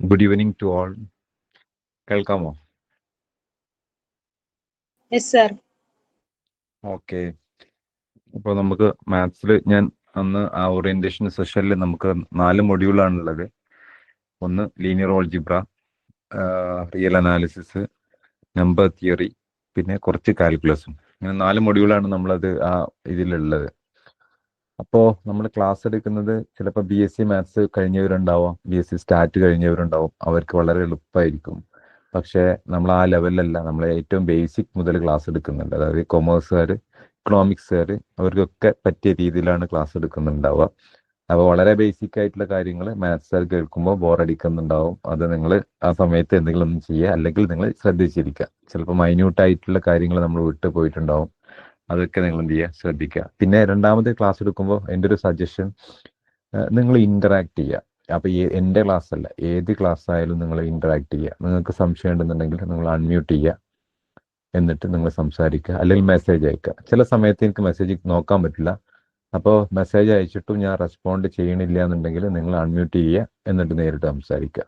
Good evening to all. കേൾക്കാമോ? Yes, sir. Okay. അപ്പോൾ നമുക്ക് മാത്സിൽ ഞാൻ അന്ന് ആ ഓറിയന്റേഷൻ സെഷനിൽ നമുക്ക് 4 മൊഡ്യൂളാണുള്ളത്. ഒന്ന് linear algebra, real analysis, number theory, പിന്നെ കുറച്ച് കാൽക്കുലസും. ഇങ്ങനെ 4 മൊഡ്യൂളാണ് നമ്മളത് ആ ഇതിലുള്ളത്. അപ്പോൾ നമ്മൾ ക്ലാസ് എടുക്കുന്നത് ചിലപ്പോൾ BSc മാത്സ് കഴിഞ്ഞവരുണ്ടാവാം, BSc സ്റ്റാറ്റ് കഴിഞ്ഞവരുണ്ടാവും. അവർക്ക് വളരെ എളുപ്പമായിരിക്കും. പക്ഷേ നമ്മൾ ആ ലെവലിലല്ല, നമ്മൾ ഏറ്റവും ബേസിക് മുതൽ ക്ലാസ് എടുക്കുന്നുണ്ട്. അതായത് കൊമേഴ്സുകാർ, ഇക്കണോമിക്സുകാർ, അവർക്കൊക്കെ പറ്റിയ രീതിയിലാണ് ക്ലാസ് എടുക്കുന്നുണ്ടാവുക. അപ്പോൾ വളരെ ബേസിക് ആയിട്ടുള്ള കാര്യങ്ങൾ മാത്സുകാർ കേൾക്കുമ്പോൾ ബോറടിക്കുന്നുണ്ടാവും. അത് നിങ്ങൾ ആ സമയത്ത് എന്തെങ്കിലും ഒന്നും ചെയ്യുക, അല്ലെങ്കിൽ നിങ്ങൾ ശ്രദ്ധിച്ചിരിക്കുക. ചിലപ്പോൾ മൈന്യൂട്ടായിട്ടുള്ള കാര്യങ്ങൾ നമ്മൾ വിട്ടു പോയിട്ടുണ്ടാവും. അതൊക്കെ നിങ്ങൾ എന്ത് ചെയ്യുക, ശ്രദ്ധിക്കുക. പിന്നെ രണ്ടാമത് ക്ലാസ് എടുക്കുമ്പോൾ എൻ്റെ ഒരു സജഷൻ, നിങ്ങൾ ഇന്ററാക്ട് ചെയ്യുക. അപ്പോൾ എൻ്റെ ക്ലാസ് അല്ല, ഏത് ക്ലാസ് ആയാലും നിങ്ങൾ ഇന്ററാക്ട് ചെയ്യുക. നിങ്ങൾക്ക് സംശയം ഉണ്ടെന്നുണ്ടെങ്കിൽ നിങ്ങൾ അൺമ്യൂട്ട് ചെയ്യുക, എന്നിട്ട് നിങ്ങൾ സംസാരിക്കുക, അല്ലെങ്കിൽ മെസ്സേജ് അയക്കുക. ചില സമയത്ത് എനിക്ക് മെസ്സേജ് നോക്കാൻ പറ്റില്ല, അപ്പോൾ മെസ്സേജ് അയച്ചിട്ടും ഞാൻ റെസ്പോണ്ട് ചെയ്യണില്ല എന്നുണ്ടെങ്കിൽ നിങ്ങൾ അൺമ്യൂട്ട് ചെയ്യുക, എന്നിട്ട് നേരിട്ട് സംസാരിക്കുക.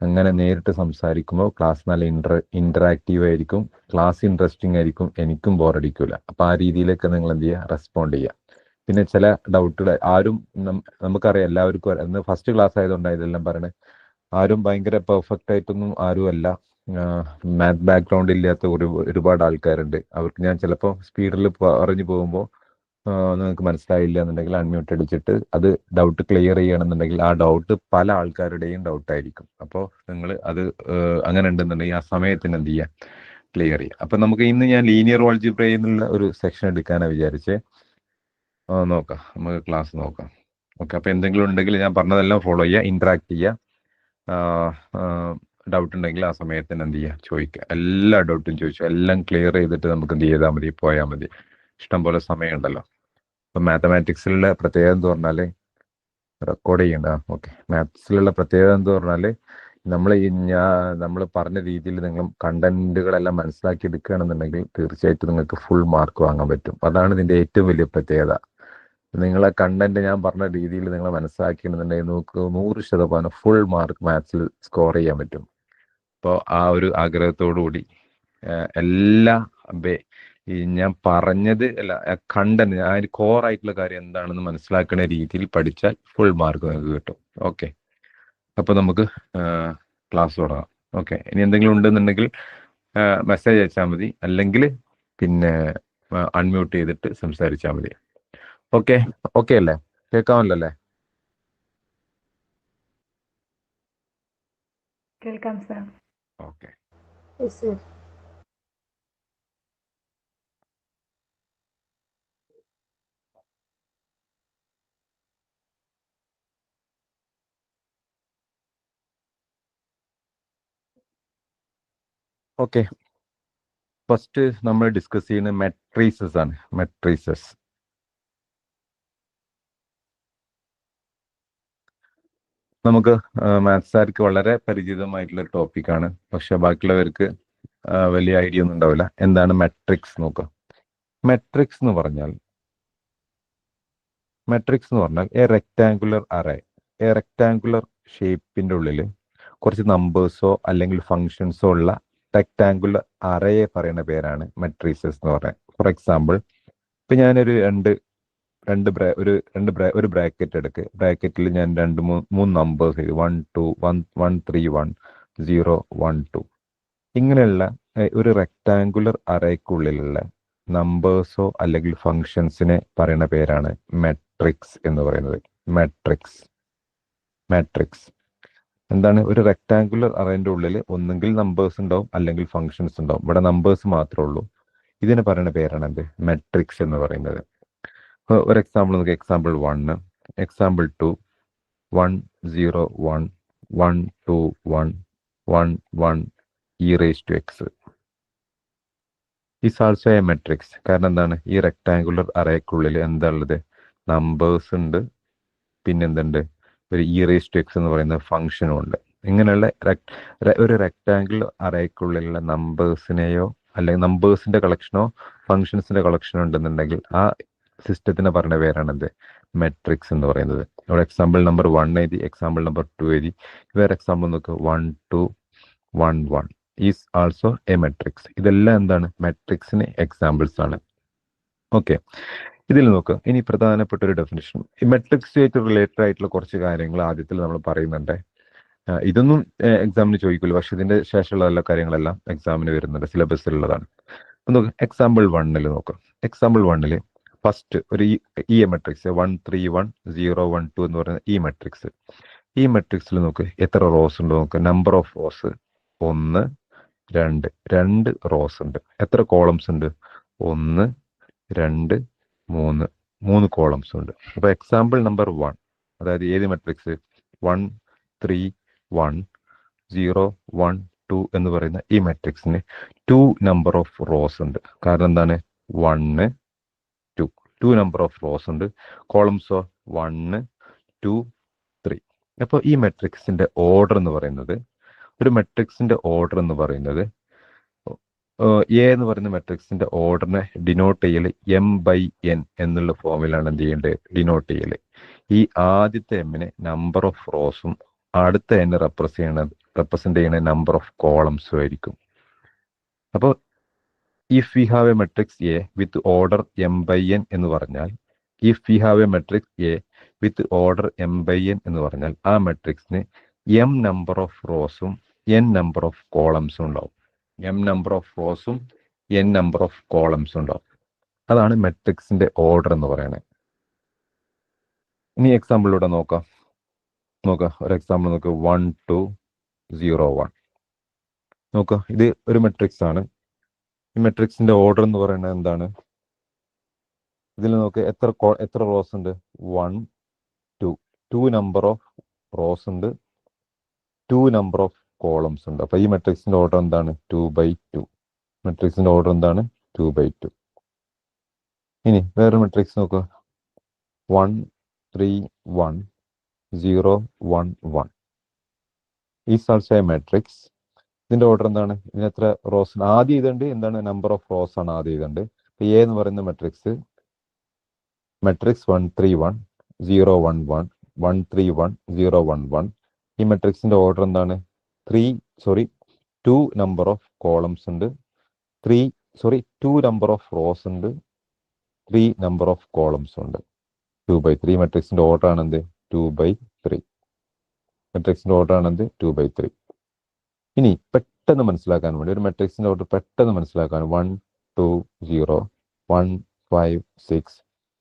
അങ്ങനെ നേരിട്ട് സംസാരിക്കുമ്പോൾ ക്ലാസ് നല്ല ഇന്ററാക്റ്റീവ് ആയിരിക്കും, ക്ലാസ് ഇൻട്രസ്റ്റിംഗ് ആയിരിക്കും, എനിക്കും ബോറടിക്കില്ല. അപ്പോൾ ആ രീതിയിലേക്ക് നിങ്ങൾ എന്ത് ചെയ്യുക, റെസ്പോണ്ട് ചെയ്യുക. പിന്നെ ചില ഡൗട്ടുകൾ ആരും നമുക്കറിയാം, എല്ലാവർക്കും അന്ന് ഫസ്റ്റ് ക്ലാസ് ആയതുകൊണ്ട് ഇതെല്ലാം പറയണേ. ആരും ഭയങ്കര പെർഫെക്റ്റ് ആയിട്ടൊന്നും ആരും അല്ല. മാത്ത് ബാക്ക്ഗ്രൗണ്ട് ഇല്ലാത്ത ഒരുപാട് ആൾക്കാരുണ്ട്. അവർക്ക് ഞാൻ ചിലപ്പോൾ സ്പീഡിൽ പറഞ്ഞു പോകുമ്പോൾ നിങ്ങൾക്ക് മനസ്സിലായില്ല എന്നുണ്ടെങ്കിൽ അൺമ്യൂട്ട് അടിച്ചിട്ട് അത് ഡൗട്ട് ക്ലിയർ ചെയ്യണമെന്നുണ്ടെങ്കിൽ ആ ഡൗട്ട് പല ആൾക്കാരുടെയും ഡൗട്ടായിരിക്കും. അപ്പോൾ നിങ്ങൾ അത് അങ്ങനെ ഉണ്ടെന്നുണ്ടെങ്കിൽ ആ സമയത്തിന് എന്ത് ചെയ്യുക, ക്ലിയർ ചെയ്യുക. അപ്പം നമുക്ക് ഇന്ന് ഞാൻ ലീനിയർ ഓൾജിബ്ര എന്നുള്ള ഒരു സെക്ഷൻ എടുക്കാനാണ് വിചാരിച്ചേ. നോക്കാം, നമുക്ക് ക്ലാസ് നോക്കാം. ഓക്കെ. അപ്പോൾ എന്തെങ്കിലും ഉണ്ടെങ്കിൽ ഞാൻ പറഞ്ഞതെല്ലാം ഫോളോ ചെയ്യുക, ഇന്ററാക്ട് ചെയ്യുക. ഡൗട്ട് ഉണ്ടെങ്കിൽ ആ സമയത്തിന് എന്ത് ചെയ്യുക, ചോദിക്കുക. എല്ലാ ഡൗട്ടും ചോദിച്ചു, എല്ലാം ക്ലിയർ ചെയ്തിട്ട് നമുക്ക് എന്ത് ചെയ്താൽ മതി, പോയാൽ മതി. ഇഷ്ടംപോലെ സമയമുണ്ടല്ലോ. ഇപ്പം മാത്തമാറ്റിക്സിലുള്ള പ്രത്യേകത എന്ന് പറഞ്ഞാൽ, റെക്കോർഡ് ചെയ്യണ്ട. ഓക്കെ. മാത്സിലുള്ള പ്രത്യേകത എന്ന് പറഞ്ഞാൽ നമ്മൾ പറഞ്ഞ രീതിയിൽ നിങ്ങൾ കണ്ടന്റുകളെല്ലാം മനസ്സിലാക്കി എടുക്കുകയാണെന്നുണ്ടെങ്കിൽ തീർച്ചയായിട്ടും നിങ്ങൾക്ക് ഫുൾ മാർക്ക് വാങ്ങാൻ പറ്റും. അതാണ് ഇതിൻ്റെ ഏറ്റവും വലിയ പ്രത്യേകത. നിങ്ങളെ കണ്ടന്റ് ഞാൻ പറഞ്ഞ രീതിയിൽ നിങ്ങൾ മനസ്സിലാക്കിയെന്നുണ്ടെങ്കിൽ നമുക്ക് 100% ഫുൾ മാർക്ക് മാത്സിൽ സ്കോർ ചെയ്യാൻ പറ്റും. അപ്പോൾ ആ ഒരു ആഗ്രഹത്തോടു കൂടി എല്ലാ ഈ ഞാൻ പറഞ്ഞത് അല്ല, കണ്ടന്റ് ആ ഒരു കോർ ആയിട്ടുള്ള കാര്യം എന്താണെന്ന് മനസ്സിലാക്കുന്ന രീതിയിൽ പഠിച്ചാൽ ഫുൾ മാർക്ക് നിങ്ങൾക്ക് കിട്ടും. ഓക്കെ. അപ്പോൾ നമുക്ക് ക്ലാസ് തുടങ്ങാം. ഓക്കെ. ഇനി എന്തെങ്കിലും ഉണ്ടെന്നുണ്ടെങ്കിൽ മെസ്സേജ് അയച്ചാൽ മതി, അല്ലെങ്കിൽ പിന്നെ അൺമ്യൂട്ട് ചെയ്തിട്ട് സംസാരിച്ചാൽ മതി. ഓക്കെ. ഓക്കെ അല്ലേ? കേൾക്കാമല്ലോ അല്ലേ? Welcome, sir. Okay. Yes, sir. Okay. First നമ്മൾ ഡിസ്കസ് ചെയ്യുന്ന മെട്രീസസ് ആണ്. മെട്രീസസ് നമുക്ക് മാത്സുകാർക്ക് വളരെ പരിചിതമായിട്ടുള്ള ടോപ്പിക്കാണ്. പക്ഷെ ബാക്കിയുള്ളവർക്ക് വലിയ ഐഡിയ ഒന്നും ഉണ്ടാവില്ല. എന്താണ് മെട്രിക്സ് നോക്കുക. മെട്രിക്സ് എന്ന് പറഞ്ഞാൽ A rectangular array. A rectangular ഷേപ്പിന്റെ ഉള്ളിൽ കുറച്ച് നമ്പേഴ്സോ അല്ലെങ്കിൽ ഫങ്ഷൻസോ ഉള്ള റെക്ടാങ്കുലർ അറയെ പറയുന്ന പേരാണ് മെട്രീസസ് എന്ന് പറയുന്നത്. ഫോർ എക്സാമ്പിൾ, ഇപ്പൊ ഞാനൊരു ഒരു ബ്രാക്കറ്റ് എടുക്ക്. ബ്രാക്കറ്റിൽ ഞാൻ മൂന്ന് നമ്പേഴ്സ് ചെയ്തു, 1 2 1 3 1 0 1 2. ഇങ്ങനെയുള്ള ഒരു റെക്ടാങ്കുലർ അറേക്കുള്ളിലുള്ള നമ്പേഴ്സോ അല്ലെങ്കിൽ ഫങ്ഷൻസിനെ പറയുന്ന പേരാണ് മെട്രിക്സ് എന്ന് പറയുന്നത്. മാട്രിക്സ് എന്താണ്? ഒരു റെക്ടാങ്കുലർ അറേന്റെ ഉള്ളിൽ ഒന്നുകിൽ നമ്പേഴ്സ് ഉണ്ടാവും, അല്ലെങ്കിൽ ഫങ്ഷൻസ് ഉണ്ടാവും. ഇവിടെ നമ്പേഴ്സ് മാത്രമേ ഉള്ളൂ. ഇതിന് പറയുന്ന പേരാണ് എന്ത്? മെട്രിക്സ് എന്ന് പറയുന്നത്. ഒരു എക്സാമ്പിൾ നോക്കുക. Example 1, example 2, 1 0 1 1 2 1 1 1 e⁻x is also A matrix. കാരണം എന്താണ്? ഈ റെക്ടാങ്കുലർ അറേക്കുള്ളിൽ എന്താ ഉള്ളത്? നമ്പേഴ്സ് ഉണ്ട്, പിന്നെന്തുണ്ട്? ഒരു e⁻x എന്ന് പറയുന്ന ഫംഗ്ഷനും ഉണ്ട്. ഇങ്ങനെയുള്ള ഒരു റെക്ടാങ്കുലർ അറേക്കുള്ളിലുള്ള നമ്പേഴ്സിനെയോ അല്ലെങ്കിൽ നമ്പേഴ്സിന്റെ കളക്ഷനോ ഫങ്ഷൻസിന്റെ കളക്ഷനോ ഉണ്ടെന്നുണ്ടെങ്കിൽ ആ സിസ്റ്റത്തിന് പറഞ്ഞ പേരാണെന്ത്? മെട്രിക്സ് എന്ന് പറയുന്നത്. ഇവിടെ എക്സാമ്പിൾ നമ്പർ 1 എഴുതി, എക്സാമ്പിൾ നമ്പർ 2 എഴുതി. വേറെ എക്സാമ്പിൾ നോക്കുക, 1 2 1 1 ഈസ് ആൾസോ എ മെട്രിക്സ്. ഇതെല്ലാം എന്താണ്? മെട്രിക്സിന് എക്സാമ്പിൾസ് ആണ്. ഓക്കെ, ഇതിൽ നോക്കുക. ഇനി പ്രധാനപ്പെട്ട ഒരു ഡെഫിനിഷൻ, ഈ മെട്രിക്സുമായിട്ട് റിലേറ്റഡ് ആയിട്ടുള്ള കുറച്ച് കാര്യങ്ങൾ ആദ്യത്തിൽ നമ്മൾ പറയുന്നുണ്ട്. ഇതൊന്നും എക്സാമിന് ചോദിക്കില്ല, പക്ഷെ ഇതിന്റെ ശേഷമുള്ള എല്ലാ കാര്യങ്ങളെല്ലാം എക്സാമിന് വരുന്നുണ്ട്, സിലബസിലുള്ളതാണ്. അപ്പൊ നോക്കുക, എക്സാമ്പിൾ 1 നോക്കുക. എക്സാമ്പിൾ 1 ഫസ്റ്റ് ഒരു ഈ മെട്രിക്സ് 1 3 1 0 1 2 എന്ന് പറയുന്ന ഈ മെട്രിക്സ്. ഈ മെട്രിക്സിൽ നോക്ക് എത്ര റോസ് ഉണ്ട് നോക്ക്. നമ്പർ ഓഫ് റോസ് 1 2 റോസ് ഉണ്ട്. എത്ര കോളംസ് ഉണ്ട്? 1 2 3 കോളംസ് ഉണ്ട്. അപ്പൊ എക്സാമ്പിൾ നമ്പർ 1, അതായത് ഏത് മെട്രിക്സ്? 1 3 1 0 1 2 എന്ന് പറയുന്ന ഈ മെട്രിക്സിന് 2 നമ്പർ ഓഫ് റോസ് ഉണ്ട്. കാരണം എന്താണ്? 1 2 നമ്പർ ഓഫ് റോസ് ഉണ്ട്. കോളംസോ 1 2 3. അപ്പോൾ ഈ മെട്രിക്സിന്റെ ഓർഡർ എന്ന് പറയുന്നത്, ഒരു മെട്രിക്സിന്റെ ഓർഡർ എന്ന് പറയുന്നത്, എ എന്ന് പറയുന്ന മെട്രിക്സിന്റെ ഓർഡറിനെ ഡിനോട്ട് ചെയ്യൽ m/n എന്നുള്ള ഫോമിലാണ് എന്ത് ചെയ്യേണ്ടത്? ഡിനോട്ട് ചെയ്യൽ. ഈ ആദ്യത്തെ എമ്മിനെ നമ്പർ ഓഫ് റോസും അടുത്ത n റെപ്രസെന്റ് ചെയ്യുന്ന നമ്പർ ഓഫ് കോളംസും ആയിരിക്കും. അപ്പോൾ if we have a matrix A with order m/n എന്ന് പറഞ്ഞാൽ, if we have a matrix A with order m/n എന്ന് പറഞ്ഞാൽ ആ മെട്രിക്സിന് m നമ്പർ ഓഫ് റോസും n നമ്പർ ഓഫ് കോളംസും ഉണ്ടാവും. m നമ്പർ ഓഫ് റോസും n നമ്പർ ഓഫ് കോളംസും ഉണ്ടാവും. അതാണ് മെട്രിക്സിന്റെ ഓർഡർ എന്ന് പറയുന്നത്. ഇനി എക്സാമ്പിളിലൂടെ നോക്കാം. ഒരു എക്സാമ്പിൾ നോക്കുക, 1 2 0 1. നോക്കുക, ഇത് ഒരു മെട്രിക്സ് ആണ്. ഈ മെട്രിക്സിന്റെ ഓർഡർ എന്ന് പറയുന്നത് എന്താണ്? ഇതിൽ നോക്ക് എത്ര റോസ് ഉണ്ട്? 1 2 നമ്പർ ഓഫ് റോസ് ഉണ്ട്, 2 നമ്പർ ഓഫ് കോളംസ് ഉണ്ട്. അപ്പൊ ഈ മെട്രിക്സിന്റെ ഓർഡർ എന്താണ്? 2/2. മെട്രിക്സിന്റെ ഓർഡർ എന്താണ്? 2/2. ഇനി വേറെ മെട്രിക്സ് നോക്കുക, 1 3 1 0 1 1 ഈസ് ആൾസോ എ മെട്രിക്സ്. ഇതിന്റെ ഓർഡർ എന്താണ്? ഇതിന് എത്ര റോസ്? ആദ്യം ഇതുണ്ട്, എന്താണ്? നമ്പർ ഓഫ് റോസ് ആണ് ആദ്യം ഇതുണ്ട്. അപ്പൊ എ എന്ന് പറയുന്ന മെട്രിക്സ് 1 3 1 0 1 1 1 3 1 0 1 1. ഈ മെട്രിക്സിന്റെ ഓർഡർ എന്താണ്? 2 നമ്പർ ഓഫ് കോളംസ് ഉണ്ട്, 2 നമ്പർ ഓഫ് റോസ് ഉണ്ട്, 3 നമ്പർ ഓഫ് കോളംസ് ഉണ്ട്. 2/3. മെട്രിക്സിന്റെ ഓർഡർ ആണ് എന്ത്? 2/3. മെട്രിക്സിന്റെ ഓർഡർ ആണ് എന്ത്? 2/3. ഇനി പെട്ടെന്ന് മനസ്സിലാക്കാൻ വേണ്ടി, ഒരു മെട്രിക്സിന്റെ ഓർഡർ പെട്ടെന്ന് മനസ്സിലാക്കാൻ, 1 2 0 1 5 6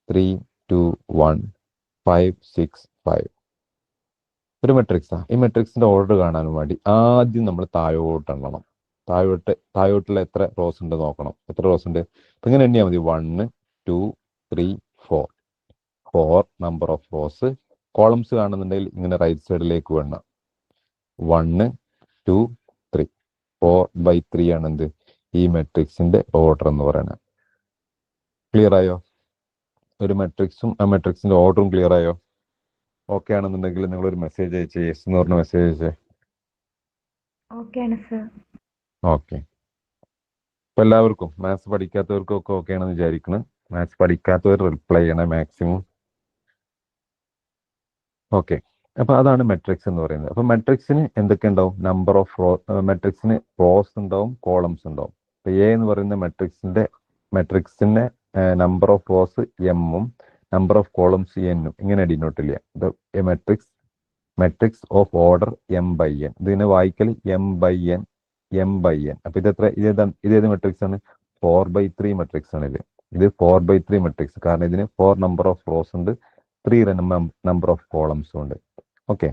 3 2 1 5 6 5 ഒരു മെട്രിക്സാ. ഈ മെട്രിക്സിന്റെ ഓർഡർ കാണാൻ വേണ്ടി ആദ്യം നമ്മൾ താഴോട്ട് എണ്ണണം. താഴോട്ടുള്ള എത്ര റോസ് ഉണ്ട് നോക്കണം. എത്ര റോസ് ഉണ്ട്? അപ്പൊ ഇങ്ങനെ എണ്ണിയാൽ മതി. 1 2 3 4 നമ്പർ ഓഫ് റോസ്. കോളംസ് കാണുന്നുണ്ടെങ്കിൽ ഇങ്ങനെ റൈറ്റ് സൈഡിലേക്ക് വേണം. 1 2 3 4/3 ആണ് എന്ത്? ഈ മെട്രിക്സിന്റെ ഓർഡർ എന്ന് പറയുന്നത്. ക്ലിയർ ആയോ? ഒരു മെട്രിക്സും ആ മെട്രിക്സിന്റെ ഓർഡറും ക്ലിയർ ആയോ? ഓക്കെ ആണെന്നുണ്ടെങ്കിൽ നിങ്ങൾ ഒരു മെസ്സേജ് അയച്ചേ, യെസ് എന്ന് പറഞ്ഞ മെസ്സേജ് അയച്ചേ. ഓക്കെ. ഇപ്പൊ എല്ലാവർക്കും, മാത്സ് പഠിക്കാത്തവർക്കും ഒക്കെ ഓക്കെ ആണെന്ന് വിചാരിക്കണം. മാത്സ് പഠിക്കാത്തവർ റിപ്ലൈ ചെയ്യണേ മാക്സിമം. ഓക്കെ, അപ്പൊ അതാണ് മെട്രിക്സ് എന്ന് പറയുന്നത്. അപ്പൊ മെട്രിക്സിന് എന്തൊക്കെ ഉണ്ടാവും? നമ്പർ ഓഫ് മെട്രിക്സിന് റോസ് ഉണ്ടാവും, കോളംസ് ഉണ്ടാവും. ഇപ്പൊ എ എന്ന് പറയുന്ന മെട്രിക്സിന്റെ നമ്പർ ഓഫ് റോസ് എമ്മും നമ്പർ ഓഫ് കോളംസ് എന്നും ഇങ്ങനെ ഡിനോട്ട് ചെയ്യാം. Matrix of order m/n. ഇതിനെ വായിക്കൽ m/n. അപ്പൊ ഇതേത് മെട്രിക്സ് ആണ്? 4/3 മെട്രിക്സ് ആണ് ഇത് 4/3 മെട്രിക്സ്. കാരണം ഇതിന് 4 നമ്പർ ഓഫ് റോസ് ഉണ്ട്, 3 നമ്പർ ഓഫ് കോളംസും ഉണ്ട്. ഓക്കെ,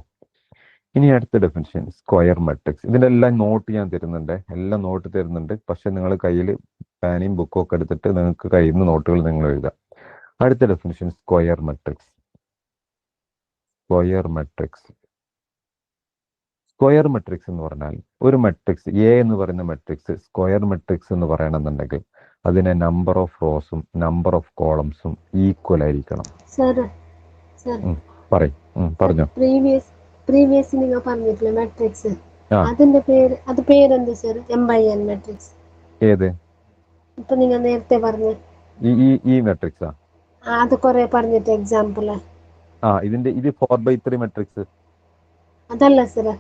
ഇനി അടുത്ത ഡെഫിനിഷൻ, സ്ക്വയർ മെട്രിക്സ്. ഇതിന്റെ എല്ലാം നോട്ട് ഞാൻ തരുന്നുണ്ട്, എല്ലാം നോട്ട് തരുന്നുണ്ട്. പക്ഷെ നിങ്ങൾ കയ്യിൽ പാനയും ബുക്കും ഒക്കെ എടുത്തിട്ട് നിങ്ങൾക്ക് കഴിയുന്ന നോട്ടുകൾ നിങ്ങൾ എഴുതാം. അടുത്ത definition, square matrix. Square matrix എന്ന് പറഞ്ഞാൽ, ഒരു മെട്രിക്സ് എ എന്ന് പറയുന്ന മെട്രിക്സ് സ്ക്വയർ മെട്രിക്സ് എന്ന് പറയണമെന്നുണ്ടെങ്കിൽ അതിനെ നമ്പർ ഓഫ് റോസും നമ്പർ ഓഫ് കോളംസും ഈക്വൽ ആയിരിക്കണം. പറഞ്ഞോ. പ്രീവിയസ് നിങ്ങൾ പറഞ്ഞിട്ടില്ല മെട്രിക്സ്, അതിന്റെ പേരെന്ത് സർ? m/n matrix. ഏത്? ഇപ്പൊ നിങ്ങൾ നേരത്തെ പറഞ്ഞു ഈ മെട്രിക്സാ? അത് കുറെ പറഞ്ഞിട്ട് എക്സാമ്പിള്. ഇത് 4/3 മെട്രിക്സ്. അതല്ല സാറേ,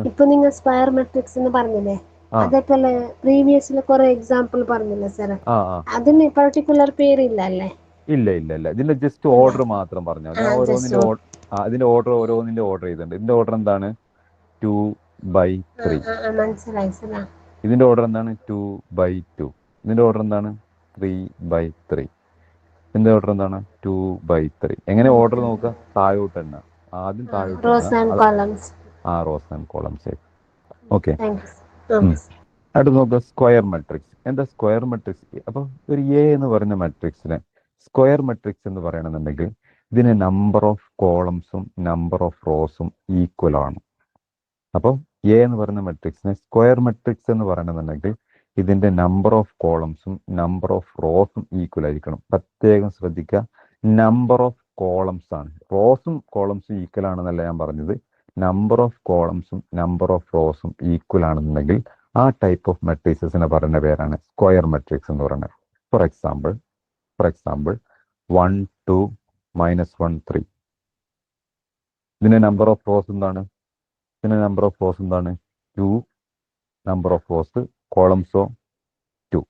ഇപ്പൊ നിങ്ങൾ സ്ക്വയർ മെട്രിക്സ് എന്ന് പറഞ്ഞില്ലേ, അതേപോലെ പ്രീവിയസിൽ കുറെ എക്സാമ്പിൾ പറഞ്ഞില്ലേ സാറേ, അതിന് പർട്ടിക്കുലർ പേരില്ല അല്ലേ? ഇല്ല ഇല്ല ഇല്ല, ഇതിന്റെ ജസ്റ്റ് ഓർഡർ മാത്രം പറഞ്ഞാൽ മതി. ഇതിന്റെ ഓർഡർ ഓരോന്നിന്റെ ഓർഡർ ചെയ്തിട്ടുണ്ട്. ഇതിന്റെ ഓർഡർ എന്താണ്? 2/3. മനസ്സിലായി സാറേ. ഇതിന്റെ ഓർഡർ എന്താണ്? 2/2. ഇതിന്റെ ഓർഡർ എന്താണ്? 3/3. ഇതിന്റെ ഓർഡർ എന്താണ്? 2/3. എങ്ങനെ ഓർഡർ നോക്കുക? താഴോട്ട് തന്നെ, ആദ്യം താഴോട്ട് rose and columns. Rose and columns. Okay. Thanks. അടുത്ത് നോക്കുക, സ്ക്വയർ മെട്രിക്സ്. എന്താ സ്ക്വയർ മെട്രിക്സ്? അപ്പൊ ഒരു എ എന്ന് പറയുന്ന മെട്രിക്സിന് സ്ക്വയർ മെട്രിക്സ് എന്ന് പറയണമെന്നുണ്ടെങ്കിൽ ഇതിന് നമ്പർ ഓഫ് കോളംസും നമ്പർ ഓഫ് റോസും ഈക്വൽ ആണ്. അപ്പോൾ എ എന്ന് പറയുന്ന മെട്രിക്സിന് സ്ക്വയർ മെട്രിക്സ് എന്ന് പറയണമെന്നുണ്ടെങ്കിൽ ഇതിന്റെ നമ്പർ ഓഫ് കോളംസും നമ്പർ ഓഫ് റോസും ഈക്വൽ ആയിരിക്കണം. പ്രത്യേകം ശ്രദ്ധിക്കുക, നമ്പർ ഓഫ് കോളംസ് ആണ്. റോസും കോളംസും ഈക്വൽ ആണെന്നല്ല ഞാൻ പറഞ്ഞത്. നമ്പർ ഓഫ് കോളംസും നമ്പർ ഓഫ് റോസും ഈക്വൽ ആണെന്നുണ്ടെങ്കിൽ ആ ടൈപ്പ് ഓഫ് മെട്രിക്സിനെ പറയുന്ന പേരാണ് സ്ക്വയർ മെട്രിക്സ് എന്ന് പറയുന്നത്. For example 1 2 -1 3. ഇതിന്റെ നമ്പർ ഓഫ് റോസ് എന്താണ്? 2. നമ്പർ ഓഫ് റോസ് കോളംസോ 2.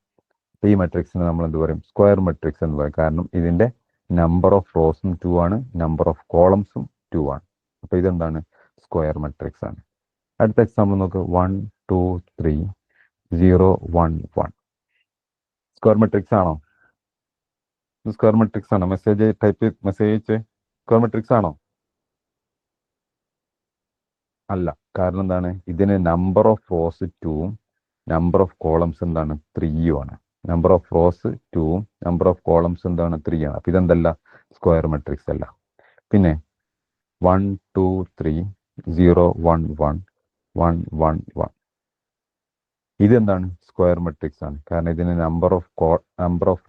ഈ മെട്രിക്സിന് നമ്മൾ എന്ത് പറയും? സ്ക്വയർ മെട്രിക്സ് എന്ന് പറയും. കാരണം ഇതിന്റെ നമ്പർ ഓഫ് റോസും 2 ആണ്, നമ്പർ ഓഫ് കോളംസും 2 ആണ്. അപ്പൊ ഇതെന്താണ്? സ്ക്വയർ മെട്രിക്സ് ആണ്. അടുത്ത എക്സാമ്പിൾ നോക്ക്, 1 2 3 0 1 1. സ്ക്വയർ മെട്രിക്സ് ആണോ? സ്ക്വയർ മെട്രിക്സ് ആണോ? മെസ്സേജ് സ്ക്വയർ മെട്രിക്സ് ആണോ? അല്ല. കാരണം എന്താണ്? ഇതിന് നമ്പർ ഓഫ് റോസ് 2ഉം നമ്പർ ഓഫ് കോളംസ് എന്താണ്? 3ഉം ആണ്. നമ്പർ ഓഫ് റോസ് 2ഉം നമ്പർ ഓഫ് കോളംസ് എന്താണ്? 3 ആണ്. അപ്പൊ ഇതെന്തല്ല? സ്ക്വയർ മെട്രിക്സ് അല്ല. പിന്നെ 1 2 3 0 1 1 1 1 1. ഇതെന്താണ്? സ്ക്വയർ മെട്രിക്സ് ആണ്. കാരണം ഇതിന് നമ്പർ ഓഫ്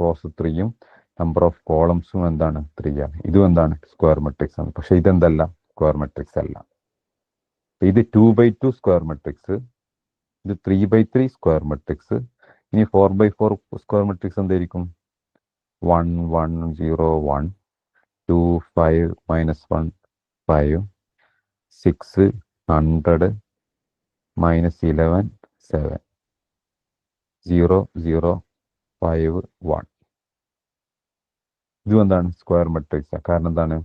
റോസ് 3ഉം നമ്പർ ഓഫ് കോളംസും എന്താണ്? 3 ആണ്. ഇതും എന്താണ്? സ്ക്വയർ മെട്രിക്സ് ആണ്. പക്ഷെ ഇതെന്തല്ല? സ്ക്വയർ മെട്രിക്സ് അല്ല. ഇത് 2/2 സ്ക്വയർ മെട്രിക്സ്, ഇത് 3/3 സ്ക്വയർ മെട്രിക്സ്. ഇനി 4/4 സ്ക്വയർ മെട്രിക്സ് എന്തായിരിക്കും? 1 1 0 1 2 5 -1 5 6 100 -11 7 0 0 5 1. ഇതും എന്താണ്? Square matrix. കാരണം എന്താണ്?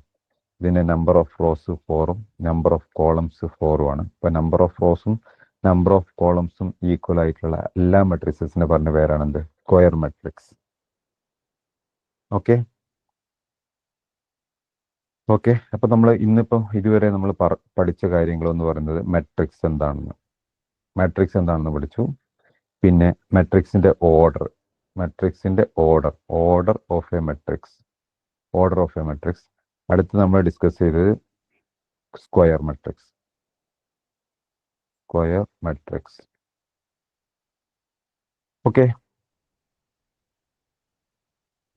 ഇതിന്റെ നമ്പർ ഓഫ് റോസ് 4ഉം നമ്പർ ഓഫ് കോളംസ് 4ഉം ആണ്. ഇപ്പൊ നമ്പർ ഓഫ് റോസും നമ്പർ ഓഫ് കോളംസും ഈക്വൽ ആയിട്ടുള്ള എല്ലാ മെട്രിക്സിനെ പറഞ്ഞ പേരാണ് എന്ത്? Square matrix. ഓക്കെ. അപ്പൊ നമ്മൾ ഇന്നിപ്പോ ഇതുവരെ നമ്മൾ പഠിച്ച കാര്യങ്ങൾ എന്ന് പറയുന്നത് മെട്രിക്സ് എന്താണെന്ന് പഠിച്ചു. പിന്നെ മെട്രിക്സിന്റെ ഓർഡർ ഓഫ് എ മെട്രിക്സ്. അടുത്ത് നമ്മൾ ഡിസ്കസ് ചെയ്തത് സ്ക്വയർ മെട്രിക്സ്. ഓക്കെ,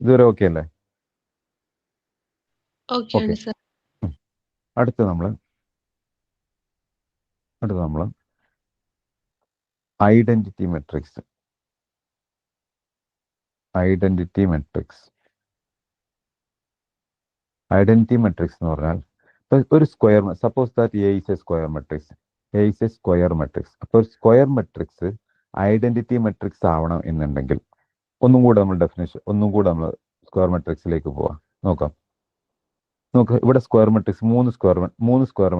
ഇതുവരെ ഓക്കെ അല്ലേ? അടുത്ത് നമ്മൾ ഐഡന്റിറ്റി മെട്രിക്സ്. ഐഡന്റിറ്റി മെട്രിക്സ് എന്ന് പറഞ്ഞാൽ ഒരു square, suppose that A is A square matrix. അപ്പോൾ ഒരു സ്ക്വയർ മെട്രിക്സ് ഐഡന്റിറ്റി മെട്രിക്സ് ആവണം എന്നുണ്ടെങ്കിൽ ഒന്നും കൂടെ നമ്മൾ സ്ക്വയർ മെട്രിക്സിലേക്ക് പോവാം. നോക്ക് ഇവിടെ സ്ക്വയർ മെട്രിക്സ് മൂന്ന് സ്ക്വയർ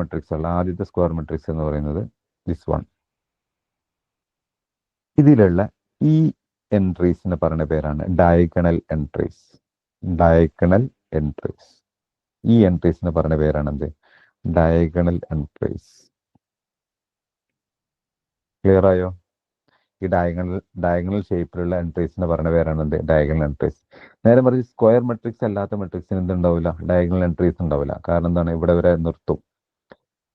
മെട്രിക്സ് ഉള്ള ആദ്യത്തെ സ്ക്വയർ മെട്രിക്സ് എന്ന് പറയുന്നത് ദിസ് വൺ. ഇതിലുള്ള ഈ എൻട്രീസിന് പറയുന്ന പേരാണ് ഡയഗണൽ എൻട്രീസ്. ഈ എൻട്രീസിന് പറയുന്ന പേരാണ് എന്ത്? Diagonal entries. ക്ലിയർ ആയോ? ഈ ഡയഗണൽ ഷേപ്പിലുള്ള എൻട്രീസിന് പറയുന്ന പേരാണ് എന്ത്? Diagonal entries. നേരെ മറിച്ച് സ്ക്വയർ മെട്രിക്സ് അല്ലാത്ത മെട്രിക്സിന് എന്തുണ്ടാവില്ല? ഡയഗണൽ എൻട്രീസ് ഉണ്ടാവില്ല. കാരണം എന്താണ്? ഇവിടെ വരെ നിർത്തും.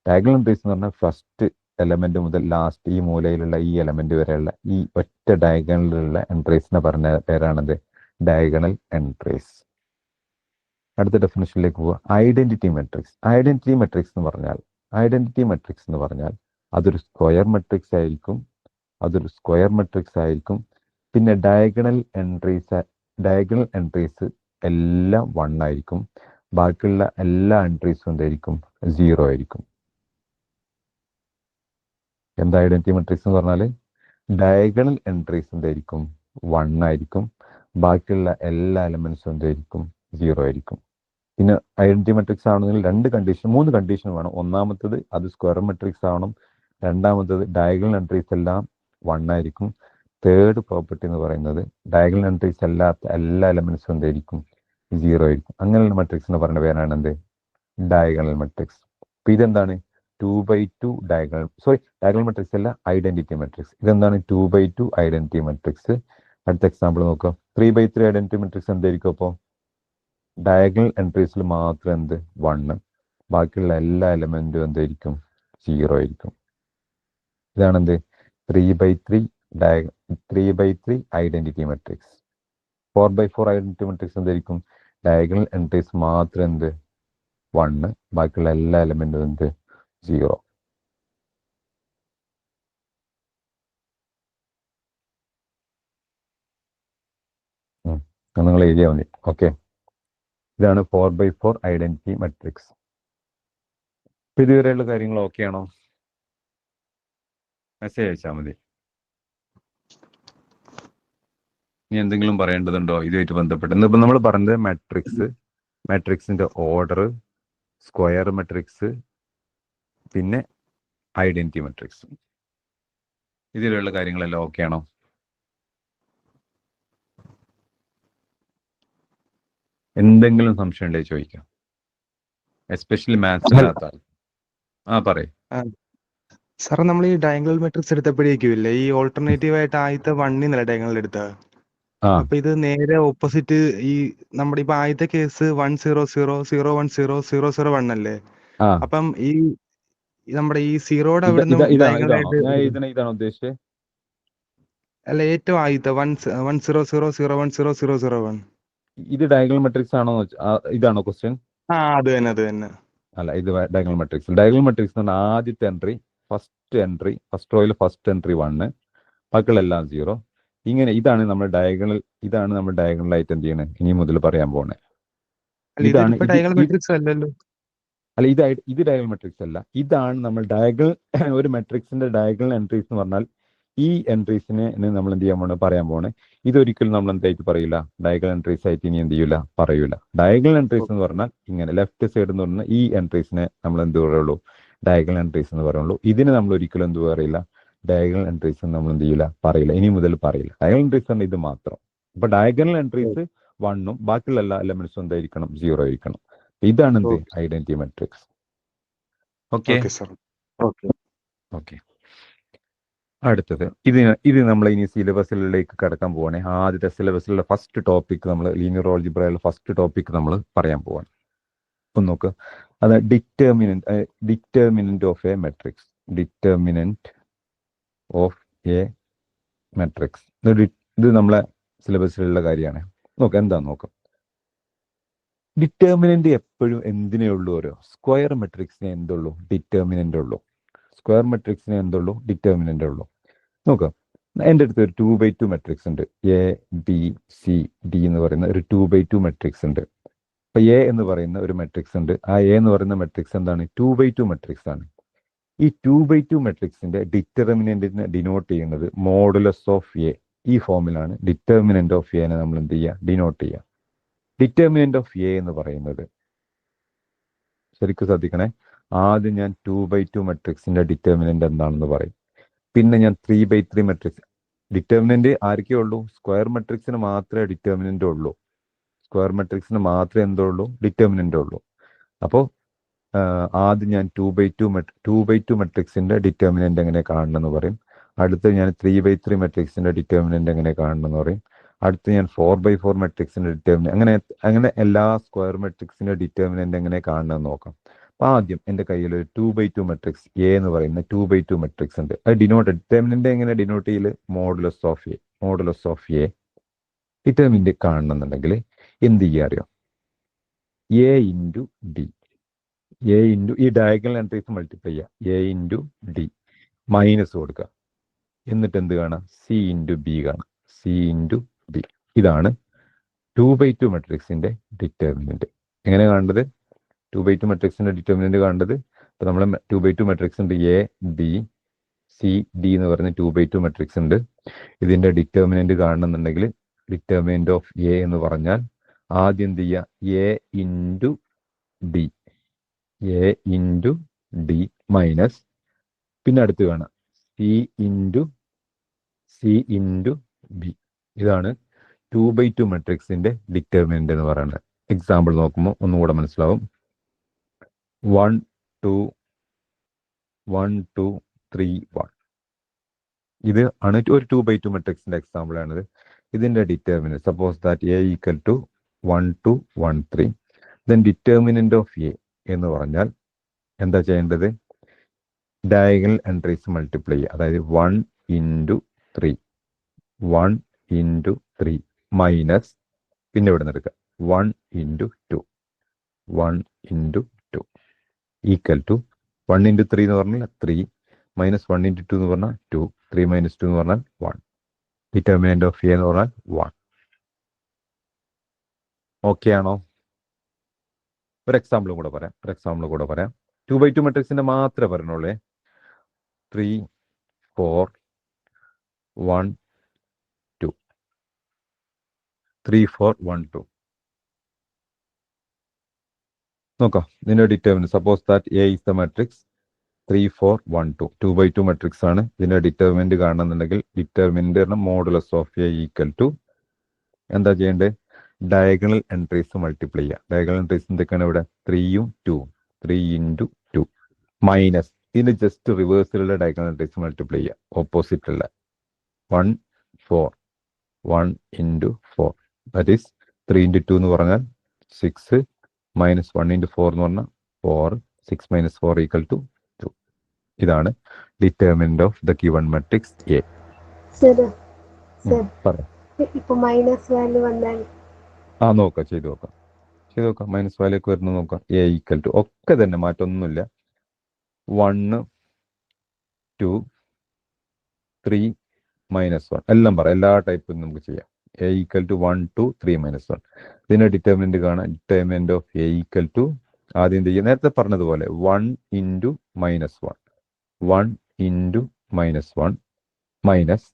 ഡയഗണൽ എൻട്രീസ് എന്ന് പറഞ്ഞാൽ ഫസ്റ്റ് എലമെന്റ് മുതൽ ലാസ്റ്റ് ഈ മൂലയിലുള്ള ഈ എലമെന്റ് വരെയുള്ള ഈ ഒറ്റ ഡയഗണലിലുള്ള എൻട്രീസിനെ പറഞ്ഞ പേരാണത് ഡയഗണൽ എൻട്രീസ്. അടുത്ത ഡെഫിനിഷനിലേക്ക് പോവുക. ഐഡന്റിറ്റി മെട്രിക്സ് എന്ന് പറഞ്ഞാൽ അതൊരു സ്ക്വയർ മെട്രിക്സ് ആയിരിക്കും. പിന്നെ ഡയഗണൽ എൻട്രീസ് എല്ലാം 1 ആയിരിക്കും. ബാക്കിയുള്ള എല്ലാ എൻട്രീസും എന്തായിരിക്കും? 0 ആയിരിക്കും. എന്താ ഐഡന്റിറ്റി മെട്രിക്സ് എന്ന് പറഞ്ഞാൽ ഡയഗണൽ എൻട്രീസ് എന്തായിരിക്കും? 1 ആയിരിക്കും. ബാക്കിയുള്ള എല്ലാ എലമെന്റ്സും എന്തായിരിക്കും? 0 ആയിരിക്കും. പിന്നെ ഐഡന്റിറ്റി മെട്രിക്സ് ആണെങ്കിൽ 3 കണ്ടീഷൻ വേണം. ഒന്നാമത്തത് അത് സ്ക്വയർ മെട്രിക്സ് ആവണം. രണ്ടാമത്തത് ഡയഗണൽ എൻട്രീസ് എല്ലാം 1 ആയിരിക്കും. തേർഡ് പ്രോപ്പർട്ടി എന്ന് പറയുന്നത് ഡയഗണൽ എൻട്രീസ് അല്ലാത്ത എല്ലാ എലമെന്റ്സും എന്തായിരിക്കും? 0 ആയിരിക്കും. അങ്ങനെയുള്ള മെട്രിക്സിന് പറയുന്ന പേരാണ് എന്ത്? Diagonal matrix. അപ്പൊ ഇതെന്താണ്? 2x2 ഡയഗണൽ മെട്രിക്സ് അല്ല, ഐഡന്റിറ്റി മെട്രിക്സ്. ഇതെന്താണ്? 2x2 identity matrix. അടുത്ത എക്സാമ്പിൾ നോക്കാം. 3x3 ഐഡന്റിറ്റി മെട്രിക്സ് എന്തായിരിക്കും? അപ്പോൾ ഡയഗണൽ എൻട്രീസിൽ മാത്രം എന്ത്? 1. ബാക്കിയുള്ള എല്ലാ എലമെന്റും എന്തായിരിക്കും? 0 ആയിരിക്കും. ഇതാണ് എന്ത്? 3x3 identity matrix. 4x4 identity matrix എന്തായിരിക്കും? ഡയഗണൽ എൻട്രീസ് മാത്രം എന്ത്? 1. ബാക്കിയുള്ള എല്ലാ എലമെന്റും എന്ത്? 0. നിങ്ങൾ എഴുതിയാൽ മതി. ഓക്കെ, ഇതാണ് 4x4 ഐഡന്റിറ്റി മെട്രിക്സ്. ഇതുവരെയുള്ള കാര്യങ്ങൾ ഓക്കെ ആണോ? മെസ്സേജ് അയച്ചാൽ മതി. ഇനി എന്തെങ്കിലും പറയേണ്ടതുണ്ടോ ഇതുമായിട്ട് ബന്ധപ്പെട്ട്? ഇന്നിപ്പോൾ നമ്മൾ പറഞ്ഞത് മാട്രിക്സിന്റെ ഓർഡർ, സ്ക്വയർ മെട്രിക്സ്, പിന്നെ ഐഡന്റിറ്റി മെട്രിക്സ്. ഇതിലുള്ള കാര്യങ്ങളെല്ലാം ഓക്കെ ആണോ? എന്തെങ്കിലും സംശയം ഉണ്ടെങ്കിൽ ചോദിക്കാം, എസ്പെഷ്യലി മാത്സ് ഇല്ലാത്ത ആൾ. പറയേ സാർ. നമ്മൾ ഈ ഡയഗണൽ മെട്രിക്സ് എടുത്തപ്പോഴേക്കും ഇല്ലേ, ഈ ഓൾട്ടർനേറ്റീവ് ആയിട്ട് ആദ്യത്തെ 1 എന്നല്ല ഡയഗണൽ എടുത്ത. അപ്പൊ ഇത് നേരെ ഓപ്പോസിറ്റ്. ഈ നമ്മുടെ ഇപ്പൊ ആദ്യത്തെ കേസ് 1 0 0 0 1 0 0 0 1 അല്ലേ? അപ്പം ഈ നമ്മുടെ ഈ സീറോയുടെ അവിടുന്ന് ഇതാണോ ഉദ്ദേശിച്ചത്? അല്ല, ഏറ്റവും ആദ്യത്തെ 1 0 0 0 1 0 0 0 1. ഇത് ഡയഗണൽ മെട്രിക്സ് ആണോ? ഇതാണോ ക്വസ്റ്റ്യൻ? അത് തന്നെ. അല്ല, ഇത് ഡയഗണൽ മെട്രിക്സ്. ഡയഗണൽ മെട്രിക്സ് എന്ന് പറഞ്ഞാൽ ആദ്യത്തെ എൻട്രി, ഫസ്റ്റ് റോയിൽ ഫസ്റ്റ് എൻട്രി 1, ബാക്കിയുള്ള എല്ലാം 0. ഇങ്ങനെ ഇതാണ് നമ്മൾ ഡയഗണൽ ആയിട്ട് എന്ത് ചെയ്യണേ ഇനി മുതൽ പറയാൻ പോണേ. ഇതാണ് ഡയഗണൽ മെട്രിക്സ് അല്ലല്ലോ. അല്ല, ഇത് ഡയഗണൽ മെട്രിക്സ് അല്ല. ഇതാണ് നമ്മൾ ഒരു മെട്രിക്സിന്റെ ഡയഗണൽ എൻട്രീസ് എന്ന് പറഞ്ഞാൽ ഈ എൻട്രീസിനെ നമ്മൾ എന്ത് ചെയ്യാൻ പോണേ? പറയാൻ പോണേ. ഇതൊരിക്കലും നമ്മൾ എന്തായിട്ട് പറയില്ല, ഡയഗണൽ എൻട്രീസ് ആയിട്ട് ഇനി എന്ത് ചെയ്യൂല, പറയൂല. ഡയഗണൽ എൻട്രീസ് എന്ന് പറഞ്ഞാൽ ഇങ്ങനെ ലെഫ്റ്റ് സൈഡ് എന്ന് പറഞ്ഞാൽ ഈ എൻട്രീസിനെ നമ്മൾ എന്ത് പറയുള്ളൂ? ഡയഗണൽ എൻട്രീസ് എന്ന് പറയുള്ളൂ. ഇതിന് നമ്മൾ ഒരിക്കലും എന്ത് പറയില്ല, ഡയഗണൽ എൻട്രീസ് നമ്മൾ എന്ത് ചെയ്യില്ല, പറയില്ല, ഇനി മുതൽ പറയില്ല. ഡയഗണൽ എൻട്രീസ് പറഞ്ഞാൽ ഇത് മാത്രം. അപ്പൊ ഡയഗണൽ എൻട്രീസ് 1ഉം ബാക്കിയുള്ള എല്ലാ എലമെന്റ്സും എന്തായിരിക്കണം? 0 ആയിരിക്കണം. ഇതാണ് എന്ത്? Identity matrix. ഓക്കെ. അടുത്തത് ഇത് നമ്മൾ ഇനി സിലബസിലേക്ക് കടക്കാൻ പോവാണ്. ആദ്യത്തെ സിലബസിലുള്ള ഫസ്റ്റ് ടോപ്പിക് നമ്മൾ ലീനിയർ ആൾജിബ്രയിലെ ഫസ്റ്റ് ടോപ്പിക് നമ്മൾ പറയാൻ പോവാണ്. ഒന്ന് നോക്ക്, അത് determinant of A matrix. Determinant of A matrix ഇത് നമ്മളെ സിലബസിലുള്ള കാര്യമാണ്. നോക്കാം എന്താന്ന് നോക്കാം. ഡിറ്റർമിനന്റ് എപ്പോഴും എന്തിനേ ഉള്ളൂ? ഓരോ സ്ക്വയർ മെട്രിക്സിനെ എന്തുള്ളൂ? ഡിറ്റർമിനന്റ് ഉള്ളൂ. സ്ക്വയർ മെട്രിക്സിനെ എന്തുള്ളൂ? ഡിറ്റർമിനന്റ് ഉള്ളൂ. നോക്കാം, എൻ്റെ അടുത്ത് ഒരു 2x2 മെട്രിക്സ് ഉണ്ട്. ABCD എന്ന് പറയുന്ന ഒരു 2x2 മെട്രിക്സ് ഉണ്ട്. അപ്പൊ എ എന്ന് പറയുന്ന ഒരു മെട്രിക്സ് ഉണ്ട്. ആ എ എന്ന് പറയുന്ന മെട്രിക്സ് എന്താണ്? 2x2 മെട്രിക്സ് ആണ്. ഈ 2x2 മെട്രിക്സിന്റെ ഡിറ്റർമിനന്റിനെ ഡിനോട്ട് ചെയ്യുന്നത് മോഡുലസ് ഓഫ് എ. ഈ ഫോമിലാണ് ഡിറ്റർമിനന്റ് ഓഫ് എനെ നമ്മൾ എന്ത് ചെയ്യുക? ഡിനോട്ട് ചെയ്യുക. ഡിറ്റർമിനന്റ് ഓഫ് എ എന്ന് പറയുന്നത്, ശരിക്കും ശ്രദ്ധിക്കണേ, ആദ്യം ഞാൻ 2x2 മെട്രിക്സിന്റെ ഡിറ്റർമിനന്റ് എന്താണെന്ന് പറയും. പിന്നെ ഞാൻ 3x3 മെട്രിക്സ്. ഡിറ്റർമിനന്റ് ആർക്കേ ഉള്ളൂ? സ്ക്വയർ മെട്രിക്സിന് മാത്രമേ ഡിറ്റർമിനന്റ് ഉള്ളൂ. സ്ക്വയർ മെട്രിക്സിന് മാത്രമേ എന്തുള്ളൂ? ഡിറ്റർമിനന്റ് ഉള്ളൂ. അപ്പോൾ ആദ്യം ഞാൻ 2x2 മെട്രിക്സിന്റെ ഡിറ്റർമിനന്റ് എങ്ങനെ കാണണമെന്ന് പറയും. അടുത്ത് ഞാൻ 3x3 മെട്രിക്സിന്റെ ഡിറ്റർമിനന്റ് എങ്ങനെ കാണണമെന്ന് പറയും. അടുത്ത് ഞാൻ 4x4 മെട്രിക്സിന്റെ ഡിറ്റർമിനന്റ്, അങ്ങനെ എല്ലാ സ്ക്വയർ മെട്രിക്സിന്റെ ഡിറ്റർമിനന്റ് എങ്ങനെ കാണണമെന്ന് നോക്കാം. അപ്പൊ ആദ്യം എൻ്റെ കയ്യിൽ ഒരു 2x2 മെട്രിക്സ് എ എന്ന് പറയുന്ന 2x2 മെട്രിക്സ് ഉണ്ട്. അത് ഡിറ്റർമിനന്റ് എങ്ങനെ ഡിനോട്ട് ചെയ്യല്? Modulus of A. ഡിറ്റർമിനന്റ് കാണണമെന്നുണ്ടെങ്കിൽ എന്ത് ചെയ്യുക അറിയോ? A into D. ഈ ഡയഗണൽ എൻട്രീസ് മൾട്ടിപ്ലൈ ചെയ്യുക. എ ഇൻറ്റു ഡി മൈനസ് കൊടുക്കുക. എന്നിട്ട് എന്ത് കാണാം? സി ഇൻറ്റു ബി കാണാം. C into B. ഇതാണ് 2x2 മെട്രിക്സിന്റെ ഡിറ്റർമിനന്റ് എങ്ങനെ കാണേണ്ടത്? 2x2 മെട്രിക്സിന്റെ ഡിറ്റർമിനന്റ് കാണേണ്ടത് ഇപ്പൊ നമ്മൾ 2x2 മെട്രിക്സ് ഉണ്ട്, എ ബി സി ഡി എന്ന് പറയുന്ന 2x2 മെട്രിക്സ് ഉണ്ട്. ഇതിന്റെ ഡിറ്റർമിനന്റ് കാണണമെന്നുണ്ടെങ്കിൽ ഡിറ്റർമിനന്റ് ഓഫ് എ എന്ന് പറഞ്ഞാൽ ആദ്യം എന്ത് ചെയ്യുക? A into D, A into D minus പിന്നെ അടുത്ത് കാണാം സി ഇൻറ്റു ബി. ഇതാണ് 2x2 മെട്രിക്സിന്റെ ഡിറ്റർമിനന്റ് എന്ന് പറയുന്നത്. എക്സാമ്പിൾ നോക്കുമ്പോൾ ഒന്നുകൂടെ മനസ്സിലാവും. 1 2 1 2 3 1. ഇത് ആണ് ഒരു 2x2 മെട്രിക്സിന്റെ എക്സാമ്പിൾ ആണിത്. ഇതിന്റെ determinant suppose that A equal to 1 2 1 3. Then determinant of A എന്ന് പറഞ്ഞാൽ എന്താ ചെയ്യേണ്ടത്? ഡയഗണൽ എൻട്രീസ് മൾട്ടിപ്ലൈ ചെയ്യുക. അതായത് 1 ഇൻറ്റു 3 1 ഇൻറ്റു 3 മൈനസ് പിന്നെ ഇവിടെ നിന്ന് എടുക്കുക 1 into 2 1 into 2 equal to 1 into 3 എന്ന് പറഞ്ഞാൽ 3 മൈനസ് 1 ഇൻറ്റു 2 എന്ന് പറഞ്ഞാൽ 2 3 മൈനസ് 2 എന്ന് പറഞ്ഞാൽ 1. ഡിറ്റർമിനന്റ് ഓഫ് എ എന്ന് പറഞ്ഞാൽ 1. ഓക്കെ ആണോ? ഒരു എക്സാമ്പിളും കൂടെ പറയാം. 2x2 മെട്രിക്സിന്റെ മാത്രമേ പറഞ്ഞോളേ. 3 4 1 2 3 4 1 2. നോക്കാം ഇതിന്റെ determinant. Suppose that A is the matrix 3 4 1 2. 2x2 matrix ആണ്. ഇതിന്റെ ഡിറ്റർമിനന്റ് കാണണമെന്നുണ്ടെങ്കിൽ determinant modulus of A equal to എന്താ ചെയ്യേണ്ടത്? ഡയഗണൽ എൻട്രീസ് മൾട്ടിപ്ലൈ ചെയ്യുക. ഡയഗണൽ എൻട്രീസ് എന്തൊക്കെയാണ് ഇവിടെ? 3ഉം 2ഉം 3 ഇൻറ്റു 2 മൈനസ് ഇതിന് ജസ്റ്റ് റിവേഴ്സിലുള്ള ഡയഗണൽ എൻട്രീസ് മൾട്ടിപ്ലൈ ചെയ്യുക. ഓപ്പോസിറ്റ് ഉള്ള 1 4 1 ഇൻറ്റു 4 ദാറ്റ് ഈസ് 3 ഇൻറ്റു 2 എന്ന് പറഞ്ഞാൽ 6 മൈനസ് 1 ഇൻറ്റു 4 എന്ന് പറഞ്ഞാൽ 4 6 മൈനസ് 4 ഈക്വൽ ടു 2. ഇതാണ് determinant of the given matrix A. ഇപ്പൊ മൈനസ് വാല്യൂ വന്നാൽ നോക്കാം, ചെയ്ത് നോക്കാം. മൈനസ് വാല്യൂ ഒക്കെ വരുന്നത് നോക്കാം. എ ഈക്വൽ ടു ഒക്കെ തന്നെ മാറ്റമൊന്നുമില്ല. 1 2 3 മൈനസ് 1 എല്ലാം പറയാം. എല്ലാ ടൈപ്പും നമുക്ക് ചെയ്യാം. A equal to 1 2 3 minus 1. ഇതിന്റെ ഡിറ്റർമിനന്റ് കാണാം. Determinant of A equal to ആദ്യം എന്ത് ചെയ്യുക? നേരത്തെ പറഞ്ഞതുപോലെ 1 into minus 1 1 into minus 1 minus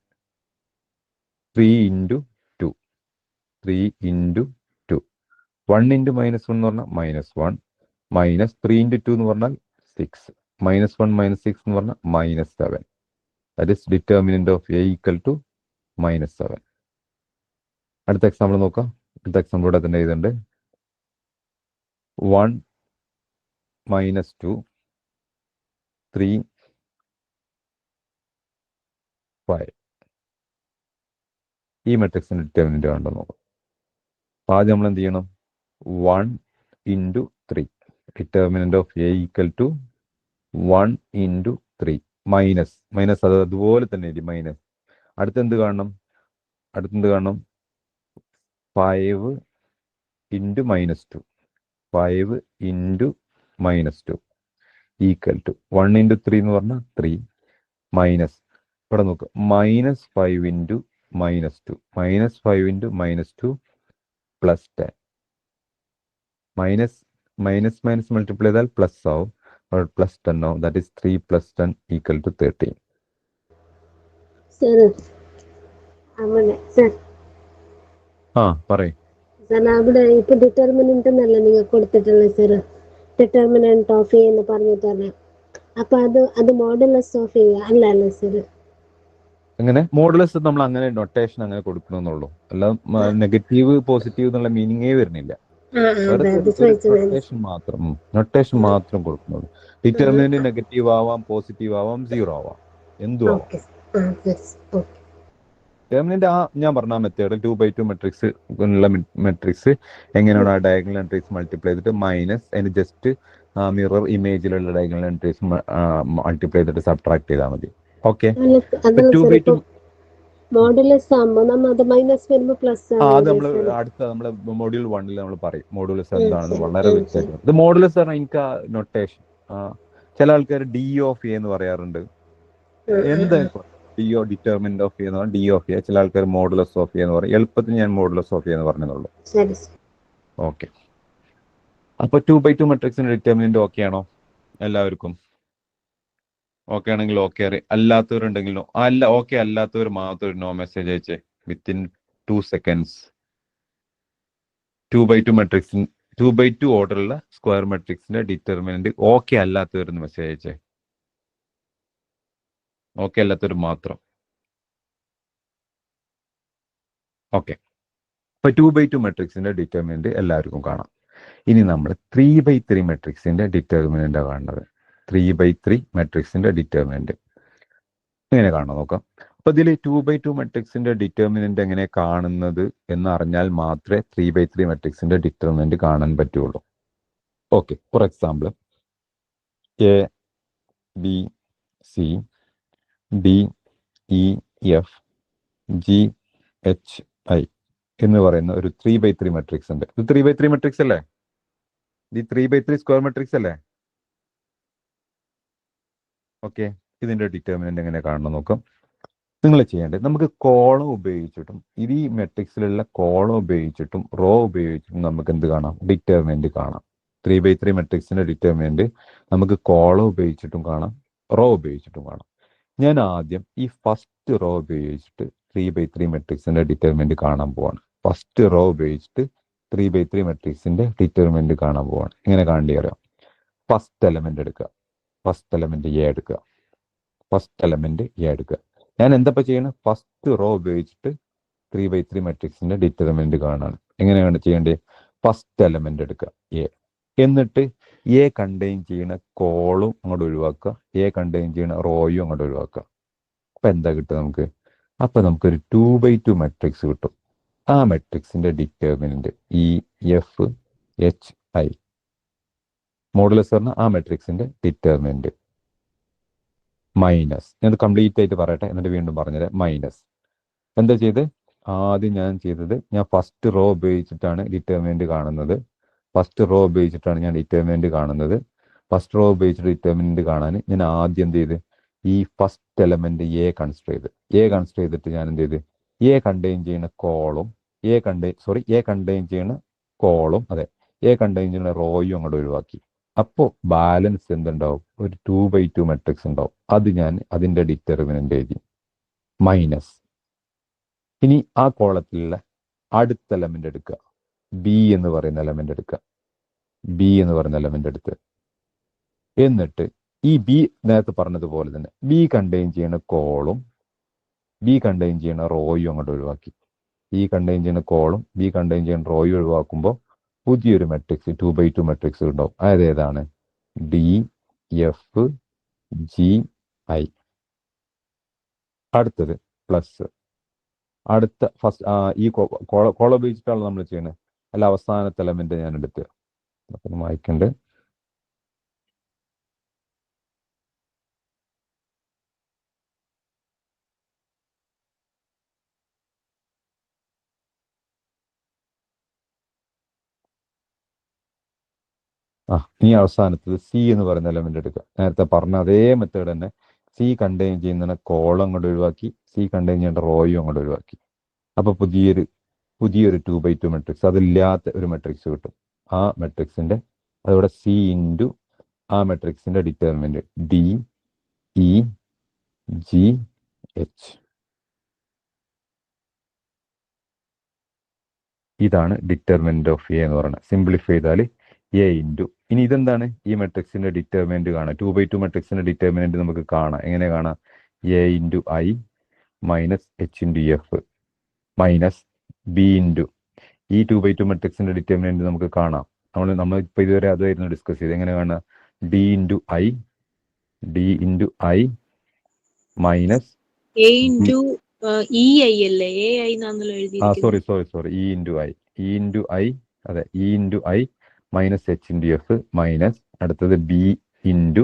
3 into 2 3 into 2 1 into minus 1 എന്ന് പറഞ്ഞാൽ മൈനസ് 1 മൈനസ് 3 ഇൻറ്റു 2 എന്ന് പറഞ്ഞാൽ 6 മൈനസ് 1 മൈനസ് 6 എന്ന് പറഞ്ഞാൽ minus 7. That is determinant of A equal to minus 7. അടുത്ത എക്സാമ്പിൾ നോക്കാം. അടുത്ത എക്സാമ്പിൾ ഇവിടെ തന്നെ എഴുതുന്നുണ്ട്. 1 മൈനസ് 2 3 5. ഈ മെട്രിക്സിന്റെ ഡിറ്റർമിനന്റ് കണ്ടോ നോക്കാം. ആദ്യം നമ്മൾ എന്ത് ചെയ്യണം? 1 into 3 determinant of A equal to 1 into 3 minus അത് അതുപോലെ തന്നെ എഴുതി മൈനസ്. അടുത്തെന്ത് കാണണം? 5 into minus 2 5 into minus 2 equal to 1 into 3 എന്ന് പറഞ്ഞാൽ 3 മൈനസ് ഇവിടെ നോക്കുക minus 5 into minus 2 minus 5 into minus 2 plus 10 minus multiply ചെയ്താൽ പ്ലസ് ആവും. പ്ലസ് 10 ആവും. That is 3 plus 10 equal to 13. പറയും അവിടെ ഇപ്പൊ ഡിറ്റർമിനന്റ് എന്നല്ല നിങ്ങൾ കൊടുത്തിട്ടുള്ളത് സർ. ഡിറ്റർമിനന്റ് ഓഫ് എ എന്ന് പറഞ്ഞിട്ടല്ലേ. അപ്പൊ അത് മോഡുലസ് ഓഫ് എ അല്ലല്ലേ സർ? അങ്ങനെ മോഡുലസ് നമ്മൾ അങ്ങനെ നൊട്ടേഷൻ അങ്ങനെ കൊടുക്കണമെന്നുള്ളൂ. അല്ല നെഗറ്റീവ് പോസിറ്റീവ് എന്നുള്ള മീനിങ്ങേ വരുന്നില്ല. നൊട്ടേഷൻ മാത്രം കൊടുക്കുന്നുള്ളൂ. ഡിറ്റർമിനന്റ് നെഗറ്റീവ് ആവാം, പോസിറ്റീവ് ആവാം, 0 ആവാം, എന്തും ആവാം. ഡിറ്റർമിനന്റ് ഞാൻ പറഞ്ഞ മെത്തേഡ് 2x2 മെട്രിക്സ് ഉള്ള മെട്രിക്സ് എങ്ങനെയാണ് ആ ഡയഗണൽ എൻട്രീസ് മൾട്ടിപ്ലൈ ചെയ്തിട്ട് മൈനസ് അതിന് ജസ്റ്റ് മിറർ ഇമേജിലുള്ള ഡയഗണൽ എൻട്രീസ് മൾട്ടിപ്ലൈ ചെയ്തിട്ട് സബ്ട്രാക്ട് ചെയ്താൽ മതി. ഓക്കെ. അത് നമ്മൾ അടുത്ത നമ്മളെ മൊഡ്യൂൾ 1 നമ്മൾ പറയും മോഡുലസ് എന്താണെന്ന് വളരെ വ്യക്തമായിട്ട്. ഇത് മോഡുലസ് പറഞ്ഞാൽ എനിക്ക് നൊട്ടേഷൻ ചില ആൾക്കാർ ഡി ഓഫ് എ എന്ന് പറയാറുണ്ട്. എന്താ ഡിറ്റർമിനന്റ് ഓഫ് എന്ന് പറഞ്ഞാൽ ഡി ഓഫ് എ, ചില ആൾക്കാർ മോഡുലസ് ഓഫ് എ എന്ന് പറയും. എളുപ്പത്തിന് ഞാൻ മോഡുലസ് ഓഫ് എന്ന് പറഞ്ഞതുള്ളൂ. ഓക്കെ, അപ്പൊ 2x2 മെട്രിക്സിന്റെ ഡിറ്റർമിനന്റ് ഓക്കെ ആണോ എല്ലാവർക്കും? ഓക്കെ ആണെങ്കിൽ ഓക്കെ അറിയാം, അല്ലാത്തവരുണ്ടെങ്കിലോ ഓക്കെ അല്ലാത്തവർ മാത്രം ഒരു നോ മെസ്സേജ് അയച്ചേ within 2 seconds. 2x2 matrix 2x2 ഓർഡറുള്ള സ്ക്വയർ മെട്രിക്സിന്റെ ഡിറ്റർമിനന്റ് ഓക്കെ അല്ലാത്തവരെന്ന് മെസ്സേജ് അയച്ചേ. ഓക്കെ അല്ലാത്തവർ മാത്രം. ഓക്കെ, അപ്പൊ 2x2 മെട്രിക്സിന്റെ ഡിറ്റർമിനന്റ് എല്ലാവർക്കും കാണാം. ഇനി നമ്മൾ 3x3 മെട്രിക്സിന്റെ ഡിറ്റർമിനന്റ് കാണുന്നത്. 3x3 മെട്രിക്സിന്റെ ഡിറ്റർമിനന്റ് എങ്ങനെ കാണാം നോക്കാം. അപ്പൊ ഇതിൽ 2x2 മെട്രിക്സിന്റെ ഡിറ്റർമിനന്റ് എങ്ങനെ കാണുന്നത് എന്ന് അറിഞ്ഞാൽ മാത്രമേ 3x3 മെട്രിക്സിന്റെ ഡിറ്റർമിനന്റ് കാണാൻ പറ്റുള്ളൂ. Okay, for example A B C D E F G H I എന്ന് പറയുന്ന ഒരു 3x3 മെട്രിക്സ് ഉണ്ട്. ഇത് 3x3 മെട്രിക്സ് അല്ലേ? ഇത് 3x3 സ്ക്വയർ മെട്രിക്സ് അല്ലേ? ഓക്കെ, ഇതിന്റെ ഡിറ്റർമിനന്റ് എങ്ങനെ കാണണം നോക്കാം. നിങ്ങൾ ചെയ്യേണ്ടത്, നമുക്ക് കോളം ഉപയോഗിച്ചിട്ടും ഈ മെട്രിക്സിലുള്ള കോളം ഉപയോഗിച്ചിട്ടും റോ ഉപയോഗിച്ചിട്ടും നമുക്ക് എന്ത് കാണാം? ഡിറ്റർമിനന്റ് കാണാം. 3x3 മെട്രിക്സിന്റെ ഡിറ്റർമിനന്റ് നമുക്ക് കോളം ഉപയോഗിച്ചിട്ടും കാണാം, റോ ഉപയോഗിച്ചിട്ടും കാണാം. ഞാൻ ആദ്യം ഈ ഫസ്റ്റ് റോ ഉപയോഗിച്ചിട്ട് 3x3 മെട്രിക്സിന്റെ ഡിറ്റർമിനന്റ് കാണാൻ പോവാണ്. ഫസ്റ്റ് റോ ഉപയോഗിച്ചിട്ട് 3x3 മെട്രിക്സിന്റെ ഡിറ്റർമിനന്റ് കാണാൻ പോവാണ്. എങ്ങനെ കാണേണ്ടി അറിയാം? ഫസ്റ്റ് എലമെന്റ് എടുക്കുക, ഫസ്റ്റ് എലമെന്റ് എ എടുക്കുക, ഫസ്റ്റ് എലമെന്റ് എ എടുക്കുക. ഞാൻ എന്താ ചെയ്യണം? ഫസ്റ്റ് റോ ഉപയോഗിച്ചിട്ട് 3x3 മെട്രിക്സിന്റെ ഡിറ്റർമിനന്റ് കാണാണ്. എങ്ങനെയാണ് ചെയ്യേണ്ടത്? ഫസ്റ്റ് എലമെന്റ് എടുക്കുക എ, എന്നിട്ട് എ കണ്ടെയ്ൻ ചെയ്യുന്ന കോളും അങ്ങോട്ട് ഒഴിവാക്കുക, എ കണ്ടെയ്ൻ ചെയ്യുന്ന റോയും അങ്ങോട്ട് ഒഴിവാക്കുക. അപ്പൊ എന്താ കിട്ടുക നമുക്ക്? അപ്പൊ നമുക്കൊരു 2x2 മെട്രിക്സ് കിട്ടും. ആ മെട്രിക്സിന്റെ determinant E F H I modulus പറഞ്ഞ ആ മെട്രിക്സിന്റെ ഡിറ്റർമിനന്റ് മൈനസ്, ഞാൻ കംപ്ലീറ്റ് ആയിട്ട് പറയട്ടെ എന്നിട്ട് വീണ്ടും പറഞ്ഞുതരാം. മൈനസ് എന്താ ചെയ്ത്? ആദ്യം ഞാൻ ചെയ്തത്, ഞാൻ ഫസ്റ്റ് റോ ഉപയോഗിച്ചിട്ടാണ് ഡിറ്റർമിനന്റ് കാണുന്നത്. ഫസ്റ്റ് റോ ഉപയോഗിച്ചിട്ടാണ് ഞാൻ ഡിറ്റർമിനന്റ് കാണുന്നത്. ഫസ്റ്റ് റോ ഉപയോഗിച്ചിട്ട് ഡിറ്റർമിനന്റ് കാണാൻ ഞാൻ ആദ്യം എന്ത് ചെയ്ത്? ഈ ഫസ്റ്റ് എലമെന്റ് എ കൺസിഡർ ചെയ്തിട്ട് ഞാൻ എന്ത് ചെയ്ത്? എ കണ്ടെയ്ൻ ചെയ്യുന്ന കോളും എ കണ്ടെയ്ൻ ചെയ്യുന്ന കോളും എ കണ്ടെയ്ൻ ചെയ്യുന്ന റോയും അങ്ങോട്ട് ഒഴിവാക്കി. അപ്പോൾ ബാലൻസ് എന്തുണ്ടാവും? ഒരു 2x2 മെട്രിക്സ് ഉണ്ടാവും. അത് ഞാൻ അതിന്റെ ഡിറ്റർമിനന്റ് എഴുതി മൈനസ്. ഇനി ആ കോളത്തിലുള്ള അടുത്ത എലമെന്റ് എടുക്കുക, ബി എന്ന് പറയുന്ന എലമെന്റ് എടുക്കുക. ബി എന്ന് പറയുന്ന എലമെന്റ് എടുത്ത് എന്നിട്ട് ഈ ബി നേരത്തെ പറഞ്ഞതുപോലെ തന്നെ ബി കണ്ടെയ്ൻ ചെയ്യുന്ന കോളും ബി കണ്ടെയ്ൻ ചെയ്യുന്ന റോയും അങ്ങോട്ട് ഒഴിവാക്കി. ബി കണ്ടെയ്ൻ ചെയ്യുന്ന കോളും ബി കണ്ടെയ്ൻ ചെയ്യുന്ന റോയും ഒഴിവാക്കുമ്പോൾ പുതിയൊരു മെട്രിക്സ് 2x2 മെട്രിക്സ് ഉണ്ടാവും. അതായത് ഏതാണ്? D F G I. അടുത്തത് പ്ലസ്, അടുത്ത ഫസ്റ്റ് ഈ കോളം ഉപയോഗിച്ചിട്ടാണ് നമ്മൾ ചെയ്യുന്നത്. അല്ല, അവസാനത്തെ എലമെന്റ് ഞാൻ എടുത്ത് അപ്പം വായിക്കണ്ട്. ഇനി അവസാനത്തത് സി എന്ന് പറയുന്ന എലമെന്റ് എടുക്കുക. നേരത്തെ പറഞ്ഞ അതേ മെത്തേഡ് തന്നെ. സി കണ്ടെയ്ൻ ചെയ്യുന്ന കോളം അങ്ങോട്ട് ഒഴിവാക്കി, സി കണ്ടെയ്ൻ ചെയ്യേണ്ട റോയും അങ്ങോട്ട് ഒഴിവാക്കി. അപ്പൊ പുതിയൊരു 2x2 മെട്രിക്സ്, അതില്ലാത്ത ഒരു മെട്രിക്സ് കിട്ടും. ആ മെട്രിക്സിന്റെ അതോടെ സി ഇൻറ്റു ആ മെട്രിക്സിന്റെ determinant D E G H. ഇതാണ് ഡിറ്റർമിനന്റ് ഓഫ് എ എന്ന് പറയുന്നത്. സിംപ്ലിഫൈ ചെയ്താൽ എ ഇൻറ്റു, ഇനി ഇതെന്താണ്? ഈ മെട്രിക്സിന്റെ ഡിറ്റർമിനന്റ് കാണാം. 2x2 മെട്രിക്സിന്റെ ഡിറ്റർമിനന്റ് നമുക്ക് കാണാം. എങ്ങനെ കാണാം? A into I minus H into F minus B into ഈ 2x2 മെട്രിക്സിന്റെ ഡിറ്റർമിനന്റ് നമുക്ക് കാണാം. നമ്മൾ ഇപ്പൊ ഇതുവരെ അതായിരുന്നു ഡിസ്കസ് ചെയ്ത്. എങ്ങനെ കാണാം? D into I minus sorry E into I minus H into F minus അടുത്തത് B into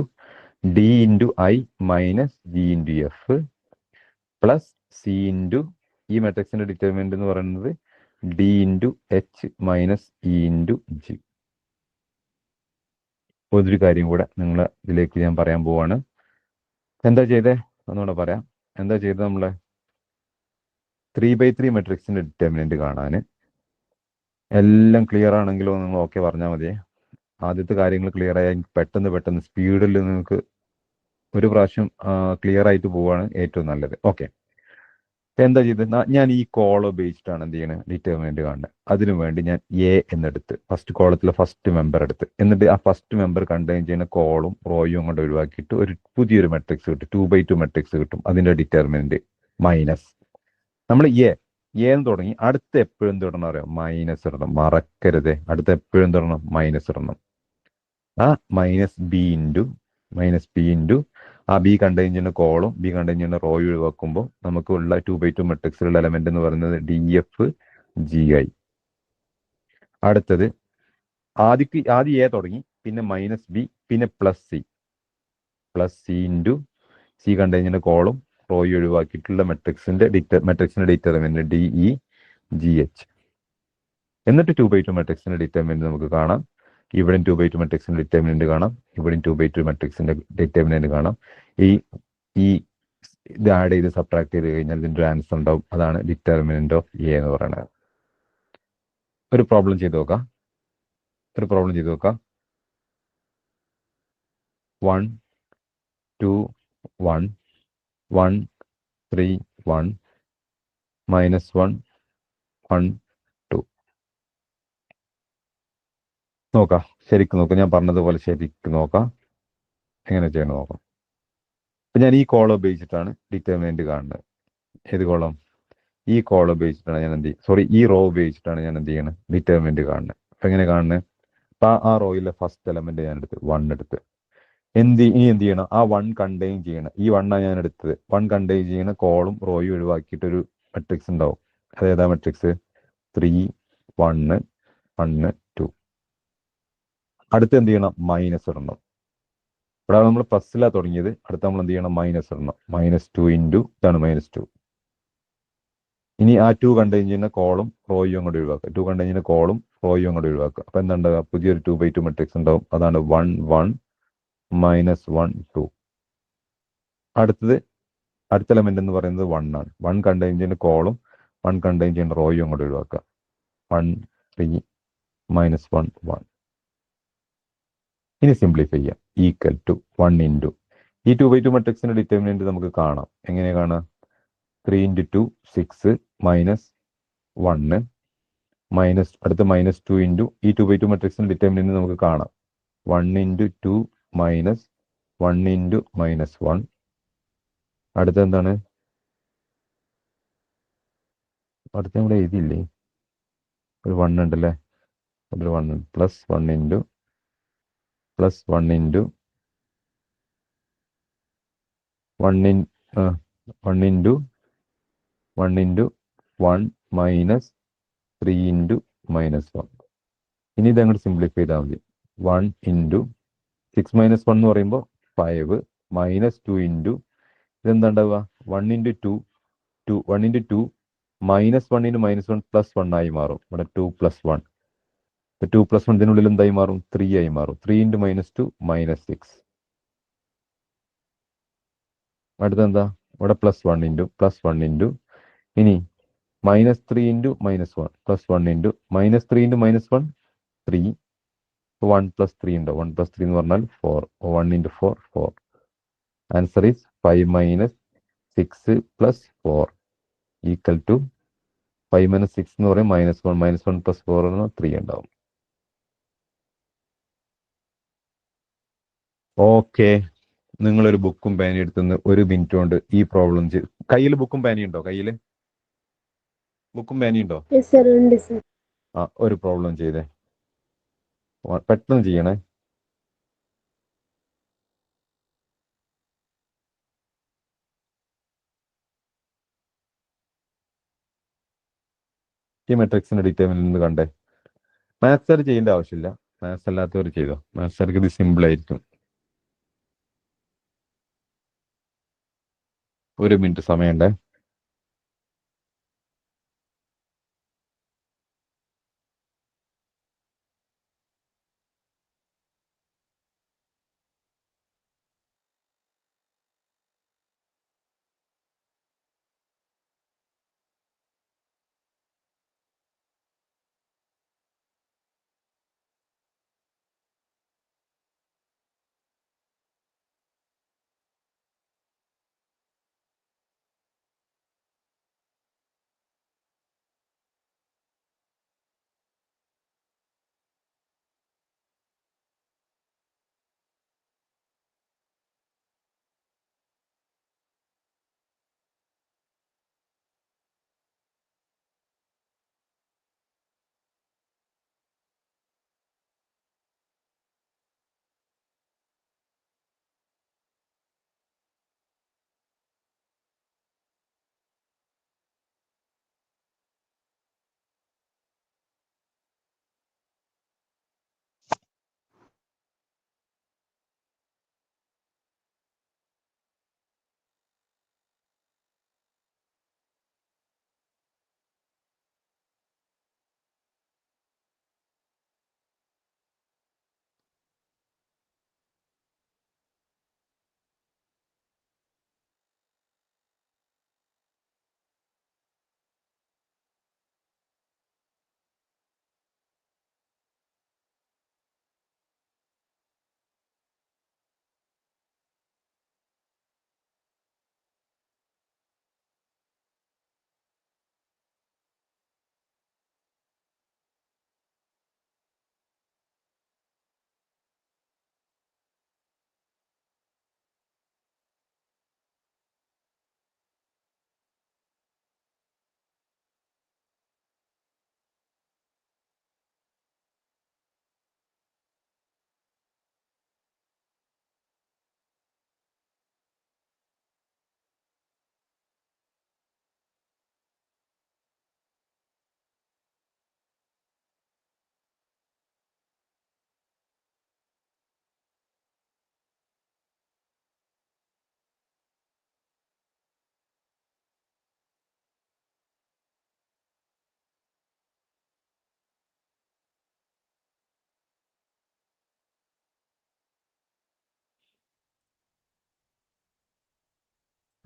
D into I minus G into F plus C into ഈ മെട്രിക്സിന്റെ ഡിറ്റർമിനന്റ് എന്ന് പറയുന്നത് D into H minus E into G. ഒരു കാര്യം കൂടെ ഇതിലേക്ക് ഞാൻ പറയാൻ പോവാണ്. എന്താ ചെയ്തേ ഒന്നുകൂടെ പറയാം. എന്താ ചെയ്തത് നമ്മളെ 3x3 മെട്രിക്സിന്റെ ഡിറ്റർമിനന്റ് കാണാൻ എല്ലാം ക്ലിയർ ആണെങ്കിലോ നിങ്ങൾ ഓക്കെ പറഞ്ഞാൽ മതിയേ. ആദ്യത്തെ കാര്യങ്ങൾ ക്ലിയർ ആയാൽ പെട്ടെന്ന് സ്പീഡിൽ നിങ്ങൾക്ക് ഒരു പ്രാവശ്യം ക്ലിയർ ആയിട്ട് പോവുകയാണ് ഏറ്റവും നല്ലത്. ഓക്കെ, എന്താ ചെയ്തത്? ഞാൻ ഈ കോളം ഉപയോഗിച്ചിട്ടാണ് എന്ത് ചെയ്യണത്, ഡിറ്റർമിനന്റ് കാണുന്നത്. അതിനു വേണ്ടി ഞാൻ എ എന്നെടുത്ത് ഫസ്റ്റ് കോളത്തിലെ ഫസ്റ്റ് മെമ്പർ എടുത്ത്, എന്നിട്ട് ആ ഫസ്റ്റ് മെമ്പർ കണ്ടെയ്ൻ ചെയ്യുന്ന കോളും റോയും കൊണ്ട് ഒഴിവാക്കിയിട്ട് ഒരു പുതിയൊരു മെട്രിക്സ് കിട്ടും, 2x2 മെട്രിക്സ് കിട്ടും. അതിന്റെ ഡിറ്റർമിനന്റ് മൈനസ് നമ്മൾ എന്ന് തുടങ്ങി അടുത്ത് എപ്പോഴും എന്ത് ഇടണം അറിയാം, മൈനസ് ഇടണം. മറക്കരുത്, അടുത്ത് എപ്പോഴും എന്ത് ഇടണം, മൈനസ് ഇടണം. ആ മൈനസ് ബി ഇൻറ്റു ആ ബി കണ്ടെയ്ൻ ചെയ്യുന്ന കോളും ബി കണ്ടെയ്ൻ ചെയ്യുന്ന റോയും ഒഴിവാക്കുമ്പോൾ നമുക്കുള്ള 2x2 മെട്രിക്സിലുള്ള എലമെന്റ് എന്ന് പറയുന്നത് DFGI. അടുത്തത് ആദ്യം എ തുടങ്ങി, പിന്നെ മൈനസ് ബി, പിന്നെ plus C into C contain ചെയ്യുന്ന കോളും റോയും ഒഴിവാക്കിയിട്ടുള്ള മെട്രിക്സിന്റെ ഡിറ്റർമിനന്റ് DEGH. എന്നിട്ട് 2x2 മെട്രിക്സിന്റെ ഡിറ്റർമിനന്റ് നമുക്ക് കാണാം. ഇവിടെ 2x2 മെട്രിക്സിന്റെ ഡിറ്റർമിനന്റ് കാണാം, ഇവിടെ 2x2 മെട്രിക്സിന്റെ ഡിറ്റർമിനന്റ് കാണാം. ഈ ഇത് ആഡ് ചെയ്ത് സബ്ട്രാക്ട് ചെയ്ത് കഴിഞ്ഞാൽ ഇതിന്റെ ഒരു ആൻസർ ഉണ്ടാവും. അതാണ് ഡിറ്റർമിനന്റ് ഓഫ് എ എന്ന് പറയുന്നത്. ഒരു പ്രോബ്ലം ചെയ്ത് നോക്കാം. 1 2 1 1 3 1 -1 1 2. നോക്കാം, ശരിക്കും നോക്കാം. ഞാൻ പറഞ്ഞതുപോലെ ശരിക്കും നോക്കാം എങ്ങനെ ചെയ്യണം നോക്കാം. അപ്പൊ ഞാൻ ഈ കോളം ഉപയോഗിച്ചിട്ടാണ് ഡിറ്റർമിനന്റ് കാണുന്നത്. ഏത് കോളം? ഈ കോളം ഉപയോഗിച്ചിട്ടാണ് ഞാൻ ഈ റോ ഉപയോഗിച്ചിട്ടാണ് ഞാൻ എന്ത് ചെയ്യണത്, ഡിറ്റർമിനന്റ് കാണുന്നത്. അപ്പൊ എങ്ങനെ കാണുന്നത്? അപ്പൊ ആ റോയിലെ ഫസ്റ്റ് എലമെന്റ് ഞാൻ എടുത്ത് 1 എടുത്ത് ഇനി എന്ത് ചെയ്യണം, ആ 1 കണ്ടെയ്ൻ ചെയ്യണം. ഈ 1 ഞാൻ എടുത്തത് 1 കണ്ടെയ്ൻ ചെയ്യുന്ന കോളും റോയും ഒഴിവാക്കിയിട്ട് ഒരു മെട്രിക്സ് ഉണ്ടാവും. അതേതാ മെട്രിക്സ്? 3 1 1 2. അടുത്ത് എന്ത് ചെയ്യണം, മൈനസ് ഇടണം. ഇവിടെ നമ്മൾ പ്ലസ്സിലാണ് തുടങ്ങിയത്, അടുത്ത് നമ്മൾ എന്ത് ചെയ്യണം, മൈനസ് ഇടണം. -2 ഇൻറ്റു ഇതാണ് -2. ഇനി ആ 2 കണ്ടെയ്ൻ ചെയ്യുന്ന കോളും റോയും അങ്ങോട്ട് ഒഴിവാക്കുക. 2 കണ്ടെയ്ൻ ചെയ്യുന്ന കോളും റോയും അങ്ങോട്ട് ഒഴിവാക്കുക. അപ്പൊ എന്താ ഉണ്ടാവുക, പുതിയൊരു 2x2 മെട്രിക്സ് ഉണ്ടാവും. അതാണ് 1 1 -1 2. അടുത്ത എലമെന്റ് എന്ന് പറയുന്നത് 1 ആണ്. 1 കണ്ടെയ്ൻ ചെയ്യുന്ന കോളും 1 കണ്ടെയ്ൻ ചെയ്യുന്ന റോയും അങ്ങോട്ട് ഒഴിവാക്കുക. 1 3 -1 1. ഇനി സിംപ്ലിഫൈ ചെയ്യാം. ഈക്വൽ ടു 1 ഇൻറ്റു ഈ 2x2 മെട്രിക്സിന്റെ ഡിറ്റർമിനന്റ് നമുക്ക് കാണാം. എങ്ങനെ കാണാം? 3 × 2 6 -1 അടുത്ത -2 ഇൻറ്റു ഈ 2x2 മെട്രിക്സിന്റെ ഡിറ്റർമിനന്റ് നമുക്ക് കാണാം. 1 × 2 -1 ഇൻറ്റു -1. അടുത്ത എന്താണ്? അടുത്ത ഇവിടെ എഴുതിയില്ലേ, ഒരു 1 ഉണ്ടല്ലേ, ഒരു 1 +1 into +1 into 1 into 1 into 1 -3 into -1. ഇനി ഇത് അങ്ങോട്ട് സിംപ്ലിഫൈ ചെയ്താൽ മതി. 1 ഇൻറ്റു 6 - 1 എന്ന് പറയുമ്പോൾ 5 -2 ഇൻറ്റു ഇതെന്താ ഉണ്ടാവുക, 1 × 2 1 × 2 -1 × -1 +1 ആയി മാറും. ഇവിടെ 2 + 1, 2 + 1 ഇതിനുള്ളിൽ എന്തായി മാറും, 3 ആയി മാറും. 3 × -2 -6. അടുത്തെന്താ, ഇവിടെ +1 ഇൻറ്റു ഇനി -3 ഇൻറ്റു -1 +1 ഇൻറ്റു -3 ഇൻറ്റു -1 3. 1 + 3 ഉണ്ടോ, 1 + 3 എന്ന് പറഞ്ഞാൽ 4. 1 × 4 4. ആൻസർ ഈസ് 5 - 6 + 4 ഈക്വൽ ടു 5 - 6 എന്ന് പറയും -1 -1 + 4 എന്ന് 3 ഉണ്ടാവും. ഓക്കെ, നിങ്ങളൊരു ബുക്കും പേനയും എടുത്തുനിന്ന് 1 മിനിറ്റ് കൊണ്ട് ഈ പ്രോബ്ലം ചെയ്ത്. കയ്യിൽ ബുക്കും പേനയും ഉണ്ടോ? കയ്യിൽ ബുക്കും പേനയും ഉണ്ടോ? Yes, sir. ഉണ്ട് sir. ഒരു പ്രോബ്ലം ചെയ്തേ, പെട്ടെന്ന് ചെയ്യണേ. ഈ മെട്രിക്സിന്റെ ഡിറ്റർമിനന്റ് നിന്ന് കണ്ടേ. മാത്സ് ചെയ്യേണ്ട ആവശ്യമില്ല, മാത്സ് അല്ലാത്തവർ ചെയ്തോ. മാത്സ് ഇത് സിമ്പിൾ ആയിരിക്കും. 1 മിനിറ്റ് സമയമുണ്ടേ.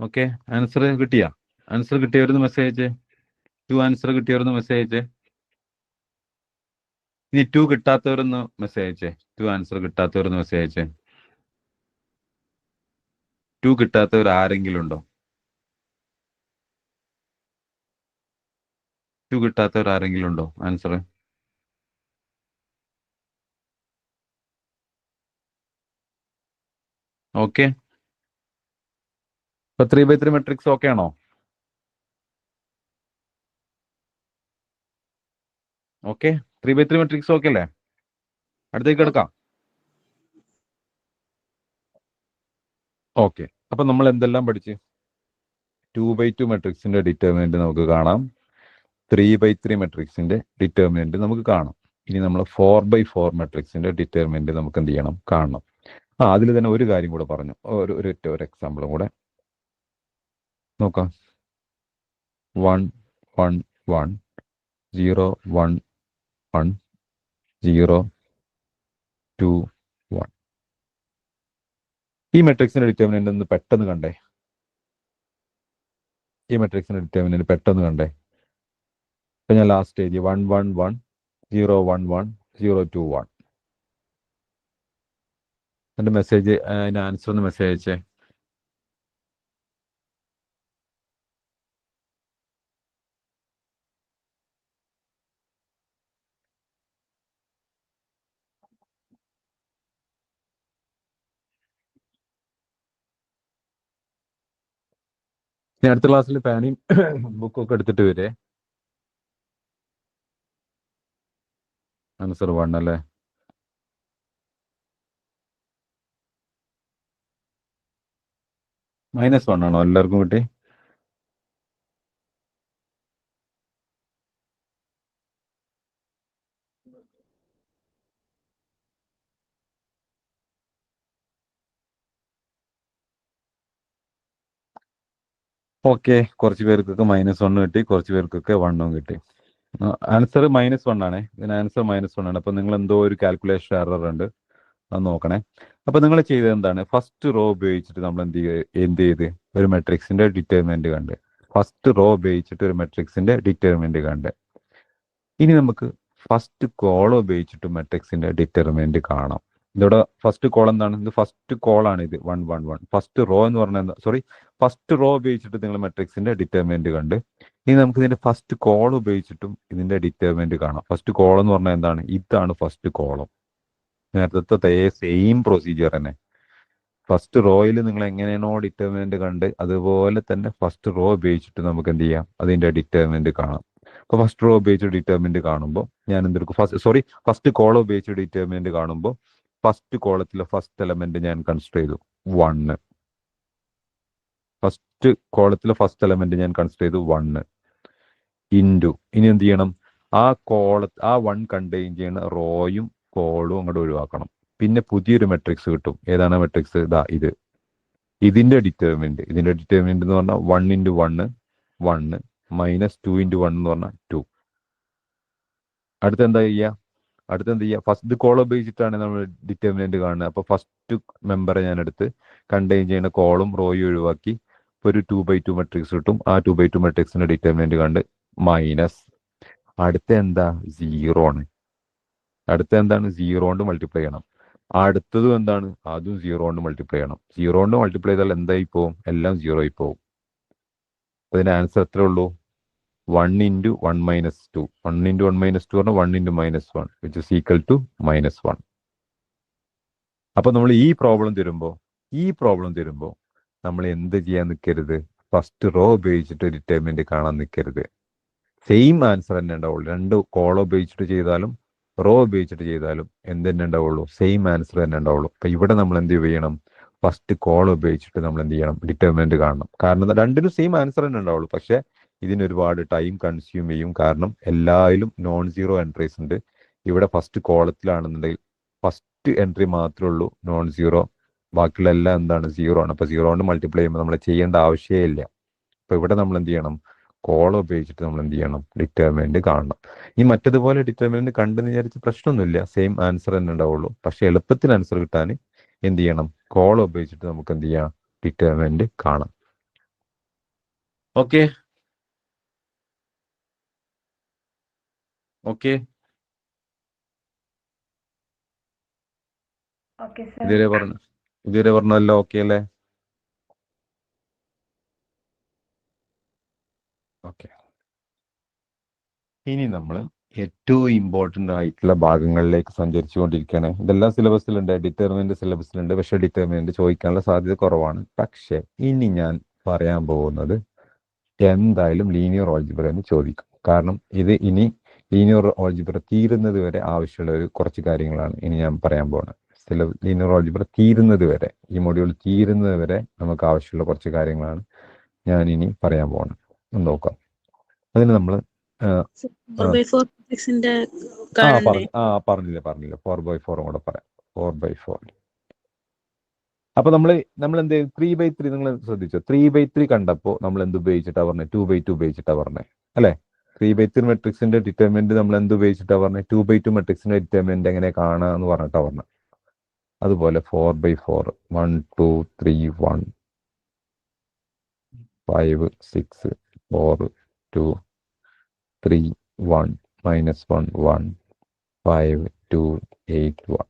ഓക്കെ, ആൻസർ കിട്ടിയാ? ആൻസർ കിട്ടിയവരൊന്ന് മെസ്സേജ് അയച്ചേ. 2 ആൻസർ കിട്ടിയവരൊന്ന് മെസ്സേജ് അയച്ചേ. ഇനി 2 കിട്ടാത്തവരൊന്ന് മെസ്സേജ് അയച്ചേ. 2 ആൻസർ കിട്ടാത്തവരൊന്ന് മെസ്സേജ് അയച്ചേ. 2 കിട്ടാത്തവർ ആരെങ്കിലും ഉണ്ടോ? 2 കിട്ടാത്തവർ ആരെങ്കിലും ഉണ്ടോ ആൻസർ? ഓക്കെ, ഇപ്പൊ 3x3 മെട്രിക്സ് ഓക്കെ ആണോ? ഓക്കെ, 3x3 മെട്രിക്സ് ഓക്കെ അല്ലേ? അടുത്തേക്ക് എടുക്കാം. ഓക്കെ, അപ്പൊ നമ്മൾ എന്തെല്ലാം പഠിച്ച്? 2x2 മെട്രിക്സിന്റെ ഡിറ്റർമിനന്റ് നമുക്ക് കാണാം. 3x3 മെട്രിക്സിന്റെ ഡിറ്റർമിനന്റ് നമുക്ക് കാണാം. ഇനി നമ്മൾ 4x4 മെട്രിക്സിന്റെ ഡിറ്റർമിനന്റ് നമുക്ക് എന്ത് ചെയ്യണം? കാണണം. അതിൽ തന്നെ ഒരു കാര്യം കൂടെ പറഞ്ഞു, ഒരു എക്സാമ്പിളും കൂടെ നോക്കാം. 1 1 1 0 1 1 0 2 1. ഈ മെട്രിക്സിന്റെ ഡിറ്റർമിനന്റ് ഒന്ന് പെട്ടെന്ന് കണ്ടേ. ഈ മെട്രിക്സിന്റെ ഡിറ്റർമിനന്റ് പെട്ടെന്ന് കണ്ടേ. ഇപ്പൊ ഞാൻ ലാസ്റ്റ് എഴുതി 1 1 1 0 1 1 0 2 1. എന്റെ മെസ്സേജ്, അതിന്റെ ആൻസർ ഒന്ന് മെസ്സേജ് അയച്ചേ. ഇനി അടുത്ത ക്ലാസ്സിൽ പാനിയും ബുക്കൊക്കെ എടുത്തിട്ട് വരേ. ആൻസർ 1 അല്ലേ? -1 ആണോ എല്ലാവർക്കും കിട്ടി? ഓക്കെ, കുറച്ച് പേർക്കൊക്കെ -1 കിട്ടി, കുറച്ച് പേർക്കൊക്കെ 1 കിട്ടി. ആൻസർ -1 ആണ്. ഇതിന് ആൻസർ -1 ആണ്. അപ്പൊ നിങ്ങൾ എന്തോ ഒരു കാൽക്കുലേഷൻ എറർ ഉണ്ട്, അത് നോക്കണേ. അപ്പൊ നിങ്ങൾ ചെയ്തത് എന്താണ്? ഫസ്റ്റ് റോ ഉപയോഗിച്ചിട്ട് നമ്മൾ എന്ത് ചെയ്ത് ഒരു മെട്രിക്സിന്റെ ഡിറ്റർമിനന്റ് കണ്ട്. ഫസ്റ്റ് റോ ഉപയോഗിച്ചിട്ട് ഒരു മെട്രിക്സിന്റെ ഡിറ്റർമിനന്റ് കണ്ട്. ഇനി നമുക്ക് ഫസ്റ്റ് കോളം ഉപയോഗിച്ചിട്ട് മെട്രിക്സിന്റെ ഡിറ്റർമിനന്റ് കാണാം. ഇതോടെ ഫസ്റ്റ് കോളം എന്താണ്? ഇത് ഫസ്റ്റ് കോളാണ്. ഇത് 1 1 1. ഫസ്റ്റ് റോ എന്ന് പറഞ്ഞാൽ എന്താ? സോറി, ഫസ്റ്റ് റോ ഉപയോഗിച്ചിട്ട് നിങ്ങൾ മെട്രിക്സിന്റെ ഡിറ്റർമിനന്റ് കണ്ട്. ഇനി നമുക്ക് ഇതിന്റെ ഫസ്റ്റ് കോളം ഉപയോഗിച്ചിട്ടും ഇതിന്റെ ഡിറ്റർമിനന്റ് കാണാം. ഫസ്റ്റ് കോളം എന്ന് പറഞ്ഞാൽ എന്താണ്? ഇതാണ് ഫസ്റ്റ് കോളം. നേരത്തെ സെയിം പ്രൊസീജിയർ തന്നെ. ഫസ്റ്റ് റോയിൽ നിങ്ങൾ എങ്ങനെയാണോ ഡിറ്റർമിനന്റ് കണ്ട്, അതുപോലെ തന്നെ ഫസ്റ്റ് റോ ഉപയോഗിച്ചിട്ട് നമുക്ക് എന്ത് ചെയ്യാം? അതിന്റെ ഡിറ്റർമിനന്റ് കാണാം. അപ്പൊ ഫസ്റ്റ് റോ ഉപയോഗിച്ച് ഡിറ്റർമിനന്റ് കാണുമ്പോൾ ഞാൻ എന്തെടുക്കും? ഫസ്റ്റ് കോളം ഉപയോഗിച്ച് ഡിറ്റർമിനന്റ് കാണുമ്പോൾ ഫസ്റ്റ് കോളത്തിലെ ഫസ്റ്റ് എലമെന്റ് ഞാൻ കൺസിഡർ ചെയ്തു 1. ഫസ്റ്റ് കോളത്തിലെ ഫസ്റ്റ് എലമെന്റ് ഞാൻ കൺസിഡർ ചെയ്തു 1 ഇൻറ്റു. ഇനി എന്ത് ചെയ്യണം? ആ 1 കണ്ടെയ്ൻ ചെയ്യുന്ന റോയും കോളും അങ്ങോട്ട് ഒഴിവാക്കണം. പിന്നെ പുതിയൊരു മെട്രിക്സ് കിട്ടും. ഏതാണ് മെട്രിക്സ്? ഇത്. ഇതിന്റെ ഡിറ്റർമിനന്റ് എന്ന് പറഞ്ഞാൽ 1 ഇൻറ്റു 1 1 -2 ഇൻറ്റു 1 എന്ന് പറഞ്ഞാൽ 2. അടുത്ത് എന്താ ചെയ്യുക? ഫസ്റ്റ് കോളം ഉപയോഗിച്ചിട്ടാണ് നമ്മൾ ഡിറ്റർമിനന്റ് കാണുന്നത്. അപ്പൊ ഫസ്റ്റ് മെമ്പറെ ഞാൻ എടുത്ത് കണ്ടെയ്ൻ ചെയ്യുന്ന കോളും റോയും ഒഴിവാക്കി ഒരു 2x2 മെട്രിക്സ് കിട്ടും. ആ 2x2 മെട്രിക്സിന്റെ ഡിറ്റർമിനന്റ് കണ്ട് മൈനസ്. അടുത്ത എന്താ? 0 ആണ്. അടുത്ത എന്താണ്? 0 കൊണ്ട് മൾട്ടിപ്ലൈ ചെയ്യണം. അടുത്തതും എന്താണ്? അതും 0 കൊണ്ട് മൾട്ടിപ്ലൈ ചെയ്യണം. 0 കൊണ്ട് മൾട്ടിപ്ലൈ ചെയ്താൽ എന്തായി പോവും? എല്ലാം 0 ആയി പോവും. അതിന്റെ ആൻസർ എത്ര ഉള്ളൂ? 1 ഇൻറ്റു 1 മൈനസ് 2. 1 ഇൻറ്റു 1 മൈനസ് 2 പറഞ്ഞാൽ 1 into -1 which is equal to -1. അപ്പൊ നമ്മൾ ഈ പ്രോബ്ലം തരുമ്പോൾ നമ്മൾ എന്ത് ചെയ്യാൻ നിൽക്കരുത്? ഫസ്റ്റ് റോ ഉപയോഗിച്ചിട്ട് ഡിറ്റർമിനന്റ് കാണാൻ നിൽക്കരുത്. സെയിം ആൻസർ തന്നെ ഉണ്ടാവുള്ളൂ. 2 കോളം ഉപയോഗിച്ചിട്ട് ചെയ്താലും റോ ഉപയോഗിച്ചിട്ട് ചെയ്താലും എന്ത് തന്നെ ഉണ്ടാവുള്ളൂ? സെയിം ആൻസർ തന്നെ ഉണ്ടാവുള്ളൂ. അപ്പൊ ഇവിടെ നമ്മൾ എന്ത് ചെയ്യണം? ഫസ്റ്റ് കോളം ഉപയോഗിച്ചിട്ട് നമ്മൾ എന്ത് ചെയ്യണം? ഡിറ്റർമിനന്റ് കാണണം. കാരണം രണ്ടിനും സെയിം ആൻസർ തന്നെ ഉണ്ടാവുള്ളൂ. പക്ഷെ ഇതിന് ഒരുപാട് ടൈം കൺസ്യൂം ചെയ്യും. കാരണം എല്ലാവരും നോൺ സീറോ എൻട്രീസ് ഉണ്ട്. ഇവിടെ ഫസ്റ്റ് കോളത്തിലാണെന്നുണ്ടെങ്കിൽ ഫസ്റ്റ് എൻട്രി മാത്രമേ ഉള്ളൂ നോൺ സീറോ, ബാക്കിയുള്ള എല്ലാം എന്താണ്? 0 ആണ്. അപ്പൊ 0 കൊണ്ട് മൾട്ടിപ്ലൈ ചെയ്യുമ്പോൾ നമ്മൾ ചെയ്യേണ്ട ആവശ്യമേ ഇല്ല. അപ്പൊ ഇവിടെ നമ്മൾ എന്ത് ചെയ്യണം? കോളം ഉപയോഗിച്ചിട്ട് നമ്മൾ എന്ത് ചെയ്യണം? ഡിറ്റർമിനന്റ് കാണണം. ഈ മറ്റതുപോലെ ഡിറ്റർമിനന്റ് കണ്ടെന്ന് വിചാരിച്ച് പ്രശ്നമൊന്നുമില്ല, സെയിം ആൻസർ തന്നെ ഉണ്ടാവുള്ളൂ. പക്ഷെ എളുപ്പത്തിന് ആൻസർ കിട്ടാൻ എന്ത് ചെയ്യണം? കോളം ഉപയോഗിച്ചിട്ട് നമുക്ക് എന്ത് ചെയ്യാം? ഡിറ്റർമിനന്റ് കാണാം. ഓക്കെ ഓക്കെ ഇതുവരെ പറഞ്ഞല്ലോ ഓക്കെ അല്ലേ? ഓക്കെ. ഇനി നമ്മൾ ഏറ്റവും ഇമ്പോർട്ടൻ്റ് ആയിട്ടുള്ള ഭാഗങ്ങളിലേക്ക് സഞ്ചരിച്ചു കൊണ്ടിരിക്കുകയാണ്. ഇതെല്ലാം സിലബസിലുണ്ട്, ഡിറ്റർമിനൻ്റ് സിലബസിലുണ്ട്. പക്ഷെ ഡിറ്റർമിനൻ്റ് ചോദിക്കാനുള്ള സാധ്യത കുറവാണ്. പക്ഷെ ഇനി ഞാൻ പറയാൻ പോകുന്നത് എന്തായാലും ലീനിയർ ഓൾജിബ്ര എന്ന് ചോദിക്കും. കാരണം ഇത് ഇനി ലീനിയർ ഓൾജിബ്ര തീരുന്നത് വരെ ആവശ്യമുള്ള കുറച്ച് കാര്യങ്ങളാണ് ഇനി ഞാൻ പറയാൻ പോകുന്നത്. ലീനിയർ ഓൾജിബ്ര തീരുന്നത് വരെ, ഈ മൊഡ്യൂൾ തീരുന്നത് വരെ നമുക്ക് ആവശ്യമുള്ള കുറച്ച് കാര്യങ്ങളാണ് ഞാൻ ഇനി പറയാൻ പോകുന്നത്. ഒന്ന് നോക്കാം. അതിന് നമ്മൾ പറഞ്ഞില്ല 4/4 കൂടെ പറയാം. 4/4. അപ്പൊ നമ്മൾ എന്ത് 3/3 നിങ്ങൾ ശ്രദ്ധിച്ചോ? 3/3 കണ്ടപ്പോ നമ്മൾ എന്ത് ഉപയോഗിച്ചിട്ടാ പറഞ്ഞത്? 2/2 ഉപയോഗിച്ചിട്ടാ പറഞ്ഞത് അല്ലെ? 3/3 മെട്രിക്സിന്റെ ഡിറ്റർമിനന്റ് നമ്മൾ എന്ത് ഉപയോഗിച്ചിട്ടാ പറഞ്ഞത്? 2/2 മെട്രിക്സിന്റെ ഡിറ്റർമിനന്റ് എങ്ങനെ കാണുക എന്ന് പറഞ്ഞിട്ടാ പറഞ്ഞത്. അതുപോലെ 4/4 1 2 3 1 5 6 4 2 3 1 -1 1 5 2 8 1.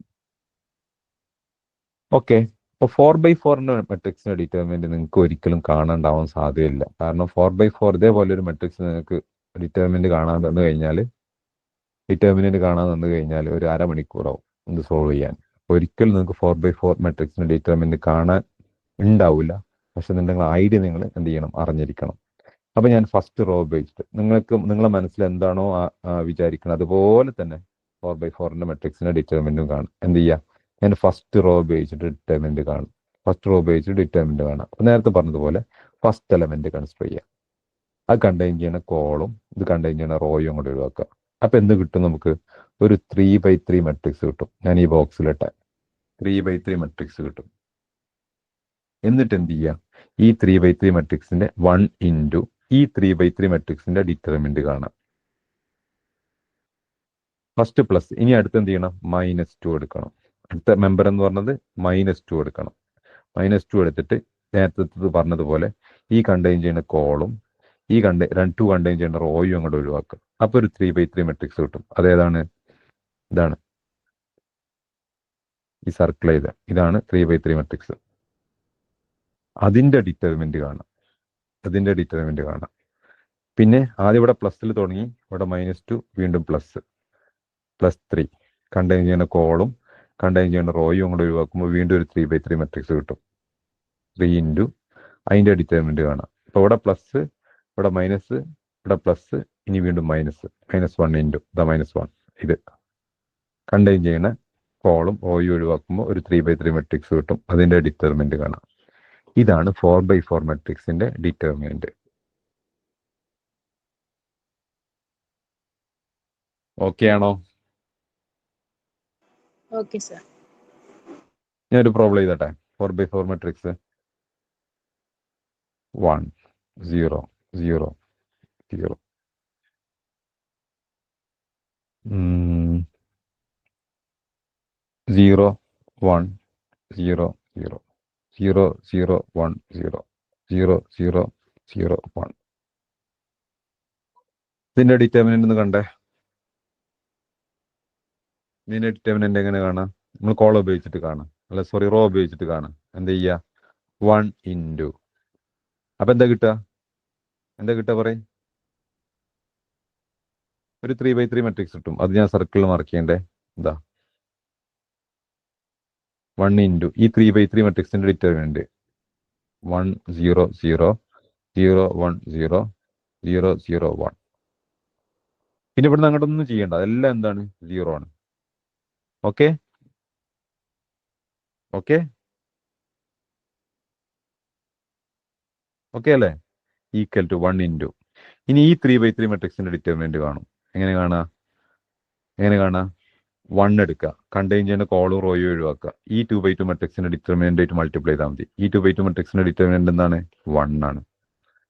ഓക്കെ. അപ്പോൾ 4/4 മെട്രിക്സിന്റെ ഡിറ്റർമിനന്റ് നിങ്ങൾക്ക് ഒരിക്കലും കാണാണ്ടാവാൻ സാധ്യതയില്ല. കാരണം 4/4 ഇതേപോലെ ഒരു മെട്രിക്സ് നിങ്ങൾക്ക് ഡിറ്റർമിനന്റ് കാണാൻ തന്നു കഴിഞ്ഞാൽ ഒരു അരമണിക്കൂറാവും ഇത് സോൾവ് ചെയ്യാൻ. ഒരിക്കലും നിങ്ങൾക്ക് 4/4 മെട്രിക്സിന്റെ ഡിറ്റർമിനന്റ് കാണാൻ ഉണ്ടാവില്ല. പക്ഷെ നിങ്ങൾ ഐഡിയ നിങ്ങൾ എന്ത് ചെയ്യണം? അറിഞ്ഞിരിക്കണം. അപ്പൊ ഞാൻ ഫസ്റ്റ് റോ ഉപയോഗിച്ചിട്ട് നിങ്ങളെ മനസ്സിൽ എന്താണോ വിചാരിക്കുന്നത് അതുപോലെ തന്നെ 4/4 മെട്രിക്സിന്റെ ഡിറ്റർമിനന്റും കാണും. എന്ത് ചെയ്യുക? ഞാൻ ഫസ്റ്റ് റോ ഉപയോഗിച്ചിട്ട് ഡിറ്റർമിനന്റ് കാണും. അപ്പൊ നേരത്തെ പറഞ്ഞതുപോലെ ഫസ്റ്റ് എലമെന്റ് കൺസിഡർ ചെയ്യുക. അത് കണ്ടെയ്ൻ ചെയ്യുന്ന കോളും ഇത് കണ്ടെയ്ൻ ചെയ്യുന്ന റോയും കൂടെ ഒഴിവാക്കുക. അപ്പൊ എന്ത് കിട്ടും? നമുക്ക് ഒരു 3/3 മെട്രിക്സ് കിട്ടും. ഞാൻ ഈ ബോക്സിലിട്ട 3/3 മെട്രിക്സ് കിട്ടും. എന്നിട്ട് എന്ത് ചെയ്യുക? ഈ 3/3 മെട്രിക്സിന്റെ 1 ഇൻറ്റു ഈ 3/3 മെട്രിക്സിന്റെ ഡിറ്റർമിനന്റ് കാണാം. First plus. ഇനി അടുത്ത് എന്ത് ചെയ്യണം? -2 എടുക്കണം. അടുത്ത മെമ്പർ എന്ന് പറഞ്ഞത് -2 എടുക്കണം. -2 എടുത്തിട്ട് നേരത്തെ പറഞ്ഞതുപോലെ ഈ കണ്ടെയ്ൻ ചെയ്യുന്ന കോളും ഈ കണ്ടെയ്ൻ ചെയ്യുന്ന റോയും അങ്ങോട്ട് ഒഴിവാക്കുക. അപ്പൊ ഒരു 3/3 മെട്രിക്സ് കിട്ടും. അതേതാണ്? ഇതാണ് ഈ സർക്കിൾ ചെയ്ത ഇതാണ് 3/3 മെട്രിക്സ്. അതിന്റെ ഡിറ്റർമിനന്റ് കാണാം. പിന്നെ ആദ്യം ഇവിടെ പ്ലസ്സിൽ തുടങ്ങി, ഇവിടെ -2 വീണ്ടും +3 കണ്ടെയ്ൻ ചെയ്യുന്ന കോളും കണ്ടെയ്ൻ ചെയ്യുന്ന റോയും അങ്ങോട്ട് ഒഴിവാക്കുമ്പോൾ വീണ്ടും ഒരു 3/3 മെട്രിക്സ് കിട്ടും. 3 ഇൻറ്റു അതിന്റെ ഡിറ്റർമിനന്റ് കാണാം. ഇപ്പൊ ഇവിടെ പ്ലസ്, ഇവിടെ മൈനസ്, ഇവിടെ പ്ലസ്, ഇനി വീണ്ടും -1 ഇൻറ്റു -1. ഇത് കണ്ടെയ്ൻ ചെയ്യുന്ന കോളും റോയും ഒഴിവാക്കുമ്പോൾ ഒരു 3/3 മെട്രിക്സ് കിട്ടും. അതിന്റെ ഡിറ്റർമിനന്റ് കാണാം. ഇതാണ് 4/4 മെട്രിക്സിന്റെ ഡിറ്റർമിനന്റ്. ഓക്കെ ആണോ? Okay sir. ഞാനൊരു പ്രോബ്ലം ചെയ്തട്ടെ. 4/4 മെട്രിക്സ് 1 0 0 0 0 1 0 0 0 0 1 0 0 0 0 1. ഇതിന്റെ ഡിറ്റർമിനന്റ് ഒന്ന് കണ്ടേ. ഇതിന്റെ ഡിറ്റർമിനന്റ് എങ്ങനെ കാണാം? നമ്മൾ കോൾ ഉപയോഗിച്ചിട്ട് കാണാം, അല്ല സോറി റോ ഉപയോഗിച്ചിട്ട് കാണാം. എന്താ ചെയ്യുക? 1 ഇൻറ്റു. അപ്പൊ എന്താ കിട്ടുക പറയും? ഒരു 3/3 മെട്രിക്സ് കിട്ടും. അത് ഞാൻ സർക്കിളിൽ മാർക്ക് ചെയ്യണ്ടേ. എന്താ 1 ഇൻറ്റു ഈ 3/3 മെട്രിക്സിന്റെ ഡിറ്റർമിനന്റ് 1 0 0 0 1 0 0 0 1. പിന്നെ ഇവിടെ അങ്ങോട്ടൊന്നും ചെയ്യണ്ട, അതെല്ലാം എന്താണ്? 0 ആണ്. ഓക്കെ അല്ലേ? Equal to 1 into. ഇനി ഈ 3/3 മെട്രിക്സിന്റെ ഡിറ്റർമിനന്റ് കാണും. എങ്ങനെ കാണാ? 1 എടുക്കുക, കണ്ടെയ്ൻ ചെയ്യുന്ന കോളും റോയും ഒഴിവാക്കുക. ഈ 2/2 മെട്രിക്സിന്റെ ഡിറ്റർമിനന്റ് ആയിട്ട് മൾട്ടിപ്ലൈ ചെയ്താൽ മതി. ഈ 2/2 മെട്രിക്സിന്റെ ഡിറ്റർമിനന്റ് എന്താണ്? 1 ആണ്.